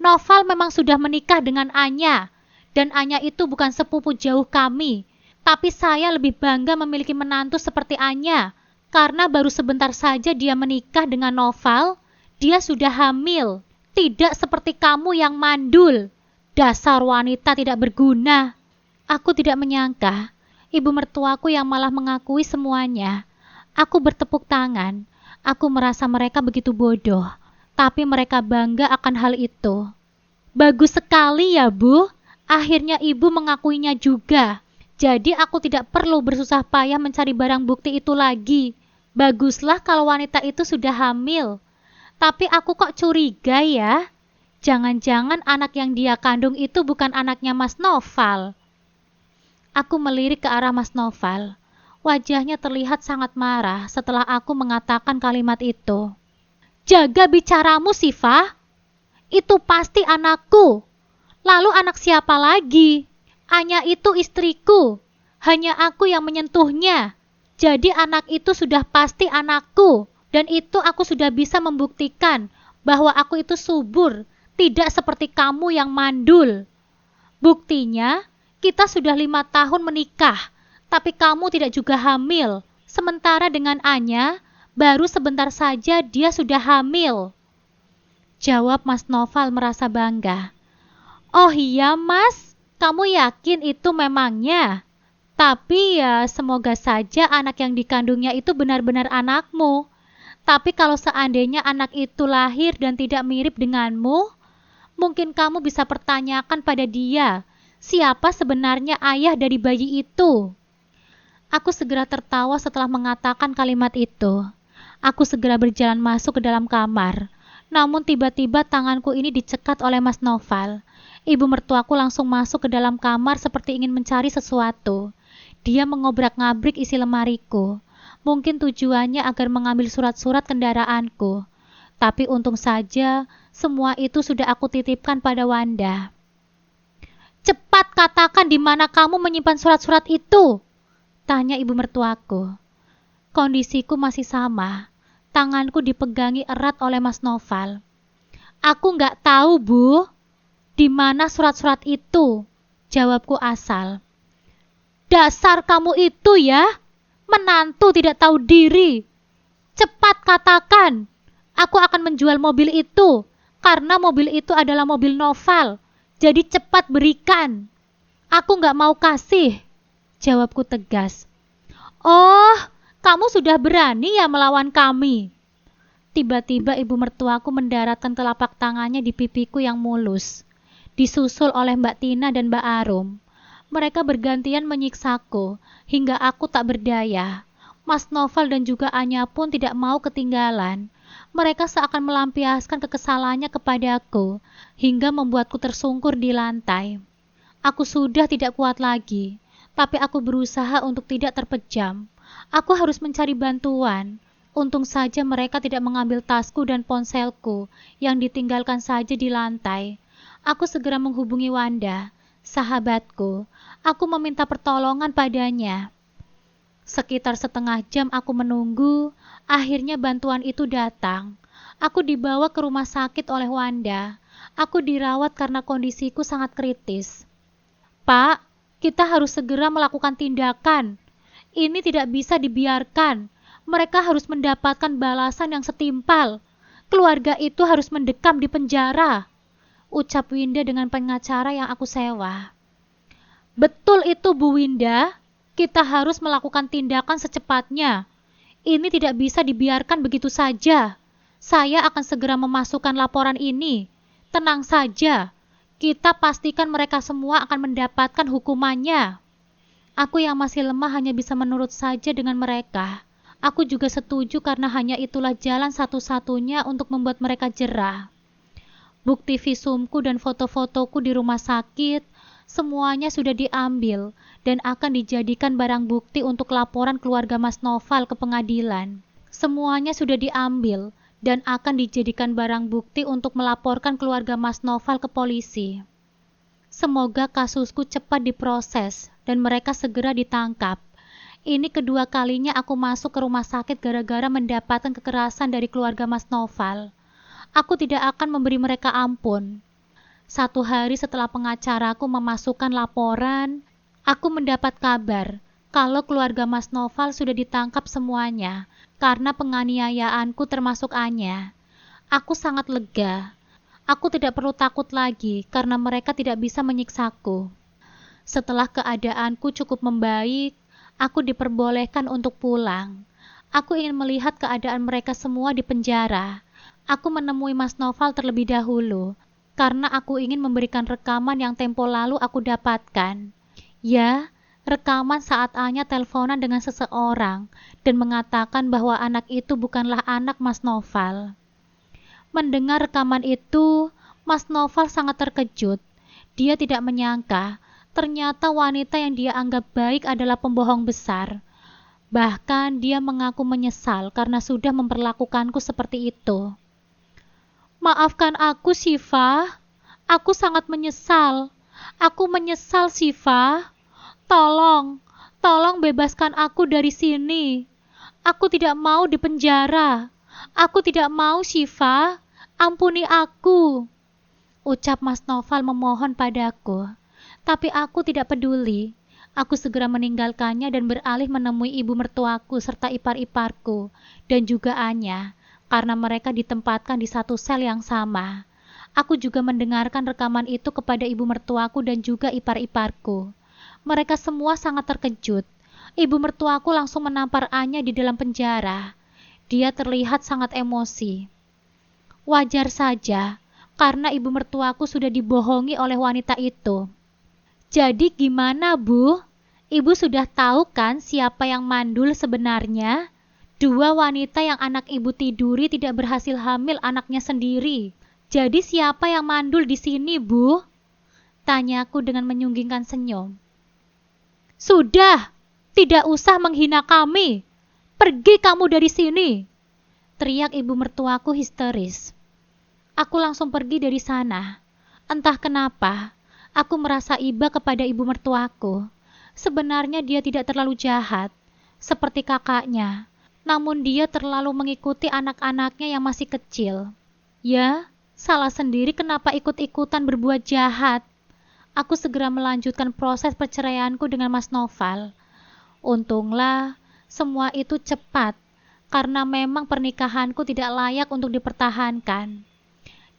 Noval memang sudah menikah dengan Anya, dan Anya itu bukan sepupu jauh kami, tapi saya lebih bangga memiliki menantu seperti Anya. Karena baru sebentar saja dia menikah dengan Noval, dia sudah hamil. Tidak seperti kamu yang mandul. Dasar wanita tidak berguna. Aku tidak menyangka, ibu mertuaku yang malah mengakui semuanya. Aku bertepuk tangan. Aku merasa mereka begitu bodoh, tapi mereka bangga akan hal itu. Bagus sekali ya, Bu. Akhirnya ibu mengakuinya juga. Jadi aku tidak perlu bersusah payah mencari barang bukti itu lagi. Baguslah kalau wanita itu sudah hamil. Tapi aku kok curiga ya. Jangan-jangan anak yang dia kandung itu bukan anaknya Mas Noval. Aku melirik ke arah Mas Noval. Wajahnya terlihat sangat marah setelah aku mengatakan kalimat itu. Jaga bicaramu, Siva. Itu pasti anakku. Lalu anak siapa lagi? Anya itu istriku. Hanya aku yang menyentuhnya. Jadi anak itu sudah pasti anakku. Dan itu aku sudah bisa membuktikan bahwa aku itu subur. Tidak seperti kamu yang mandul. Buktinya, kita sudah 5 tahun menikah. Tapi kamu tidak juga hamil. Sementara dengan Anya, baru sebentar saja dia sudah hamil. Jawab Mas Noval merasa bangga. Oh iya Mas, kamu yakin itu memangnya? Tapi ya semoga saja anak yang dikandungnya itu benar-benar anakmu. Tapi kalau seandainya anak itu lahir dan tidak mirip denganmu, mungkin kamu bisa pertanyakan pada dia, siapa sebenarnya ayah dari bayi itu? Aku segera tertawa setelah mengatakan kalimat itu. Aku segera berjalan masuk ke dalam kamar. Namun tiba-tiba tanganku ini dicekat oleh Mas Noval. Ibu mertuaku langsung masuk ke dalam kamar seperti ingin mencari sesuatu. Dia mengobrak-ngabrik isi lemariku. Mungkin tujuannya agar mengambil surat-surat kendaraanku. Tapi untung saja, semua itu sudah aku titipkan pada Wanda. Cepat katakan di mana kamu menyimpan surat-surat itu, tanya ibu mertuaku. Kondisiku masih sama. Tanganku dipegangi erat oleh Mas Noval. Aku nggak tahu, Bu. Di mana surat-surat itu? Jawabku asal. Dasar kamu itu ya, menantu tidak tahu diri. Cepat katakan, aku akan menjual mobil itu, karena mobil itu adalah mobil Noval. Jadi cepat berikan. Aku nggak mau kasih, jawabku tegas. Oh, kamu sudah berani ya melawan kami? Tiba-tiba ibu mertuaku mendaratkan telapak tangannya di pipiku yang mulus, disusul oleh Mbak Tina dan Mbak Arum. Mereka bergantian menyiksaku, hingga aku tak berdaya. Mas Noval dan juga Anya pun tidak mau ketinggalan. Mereka seakan melampiaskan kekesalannya kepadaku, hingga membuatku tersungkur di lantai. Aku sudah tidak kuat lagi, tapi aku berusaha untuk tidak terpejam. Aku harus mencari bantuan. Untung saja mereka tidak mengambil tasku dan ponselku, yang ditinggalkan saja di lantai. Aku segera menghubungi Wanda, sahabatku. Aku meminta pertolongan padanya. Sekitar setengah jam aku menunggu, akhirnya bantuan itu datang. Aku dibawa ke rumah sakit oleh Wanda. Aku dirawat karena kondisiku sangat kritis. Pak, kita harus segera melakukan tindakan. Ini tidak bisa dibiarkan. Mereka harus mendapatkan balasan yang setimpal. Keluarga itu harus mendekam di penjara, ucap Winda dengan pengacara yang aku sewa. Betul itu Bu Winda, kita harus melakukan tindakan secepatnya. Ini tidak bisa dibiarkan begitu saja. Saya akan segera memasukkan laporan ini. Tenang saja, kita pastikan mereka semua akan mendapatkan hukumannya. Aku yang masih lemah hanya bisa menurut saja dengan mereka. Aku juga setuju karena hanya itulah jalan satu-satunya untuk membuat mereka jera. Bukti visumku dan foto-fotoku di rumah sakit, semuanya sudah diambil dan akan dijadikan barang bukti untuk laporan keluarga Mas Noval ke pengadilan. Semuanya sudah diambil dan akan dijadikan barang bukti untuk melaporkan keluarga Mas Noval ke polisi. Semoga kasusku cepat diproses dan mereka segera ditangkap. Ini kedua kalinya aku masuk ke rumah sakit gara-gara mendapatkan kekerasan dari keluarga Mas Noval. Aku tidak akan memberi mereka ampun. 1 hari setelah pengacaraku memasukkan laporan, aku mendapat kabar kalau keluarga Mas Noval sudah ditangkap semuanya karena penganiayaanku termasuk Anya. Aku sangat lega. Aku tidak perlu takut lagi karena mereka tidak bisa menyiksaku. Setelah keadaanku cukup membaik, aku diperbolehkan untuk pulang. Aku ingin melihat keadaan mereka semua di penjara. Aku menemui Mas Noval terlebih dahulu, karena aku ingin memberikan rekaman yang tempo lalu aku dapatkan. Ya, rekaman saat Anya teleponan dengan seseorang dan mengatakan bahwa anak itu bukanlah anak Mas Noval. Mendengar rekaman itu, Mas Noval sangat terkejut. Dia tidak menyangka, ternyata wanita yang dia anggap baik adalah pembohong besar. Bahkan dia mengaku menyesal karena sudah memperlakukanku seperti itu. Maafkan aku, Syifa. Aku sangat menyesal. Aku menyesal, Syifa. Tolong bebaskan aku dari sini. Aku tidak mau dipenjara. Aku tidak mau, Syifa. Ampuni aku, ucap Mas Noval memohon padaku. Tapi aku tidak peduli. Aku segera meninggalkannya dan beralih menemui ibu mertuaku serta ipar-iparku dan juga Anya, karena mereka ditempatkan di satu sel yang sama. Aku juga mendengarkan rekaman itu kepada ibu mertuaku dan juga ipar-iparku. Mereka semua sangat terkejut. Ibu mertuaku langsung menampar Anya di dalam penjara. Dia terlihat sangat emosi. Wajar saja, karena ibu mertuaku sudah dibohongi oleh wanita itu. Jadi gimana, Bu? Ibu sudah tahu kan siapa yang mandul sebenarnya? Dua wanita yang anak ibu tiduri tidak berhasil hamil anaknya sendiri. Jadi siapa yang mandul di sini, Bu? Tanyaku dengan menyunggingkan senyum. Sudah, tidak usah menghina kami. Pergi kamu dari sini, teriak ibu mertuaku histeris. Aku langsung pergi dari sana. Entah kenapa, aku merasa iba kepada ibu mertuaku. Sebenarnya dia tidak terlalu jahat, seperti kakaknya. Namun dia terlalu mengikuti anak-anaknya yang masih kecil. Ya, salah sendiri kenapa ikut-ikutan berbuat jahat. Aku segera melanjutkan proses perceraianku dengan Mas Noval. Untunglah, semua itu cepat, karena memang pernikahanku tidak layak untuk dipertahankan.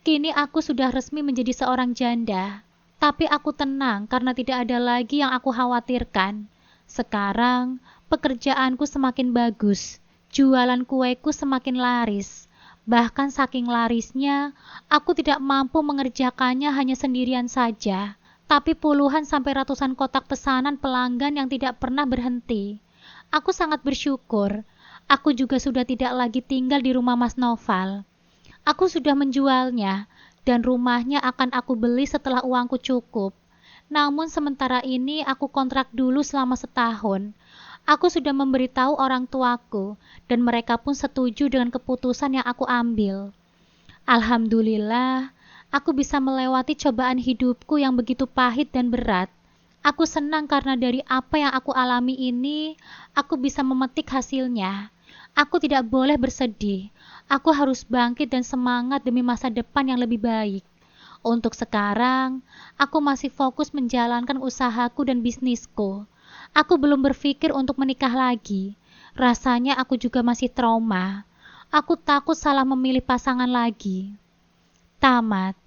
Kini aku sudah resmi menjadi seorang janda, tapi aku tenang karena tidak ada lagi yang aku khawatirkan. Sekarang, pekerjaanku semakin bagus, jualan kueku semakin laris. Bahkan saking larisnya, aku tidak mampu mengerjakannya hanya sendirian saja, tapi puluhan sampai ratusan kotak pesanan pelanggan yang tidak pernah berhenti. Aku sangat bersyukur, aku juga sudah tidak lagi tinggal di rumah Mas Noval. Aku sudah menjualnya, dan rumahnya akan aku beli setelah uangku cukup. Namun sementara ini aku kontrak dulu selama setahun. Aku sudah memberitahu orang tuaku, dan mereka pun setuju dengan keputusan yang aku ambil. Alhamdulillah, aku bisa melewati cobaan hidupku yang begitu pahit dan berat. Aku senang karena dari apa yang aku alami ini, aku bisa memetik hasilnya. Aku tidak boleh bersedih. Aku harus bangkit dan semangat demi masa depan yang lebih baik. Untuk sekarang, aku masih fokus menjalankan usahaku dan bisnisku. Aku belum berpikir untuk menikah lagi. Rasanya aku juga masih trauma. Aku takut salah memilih pasangan lagi. Tamat.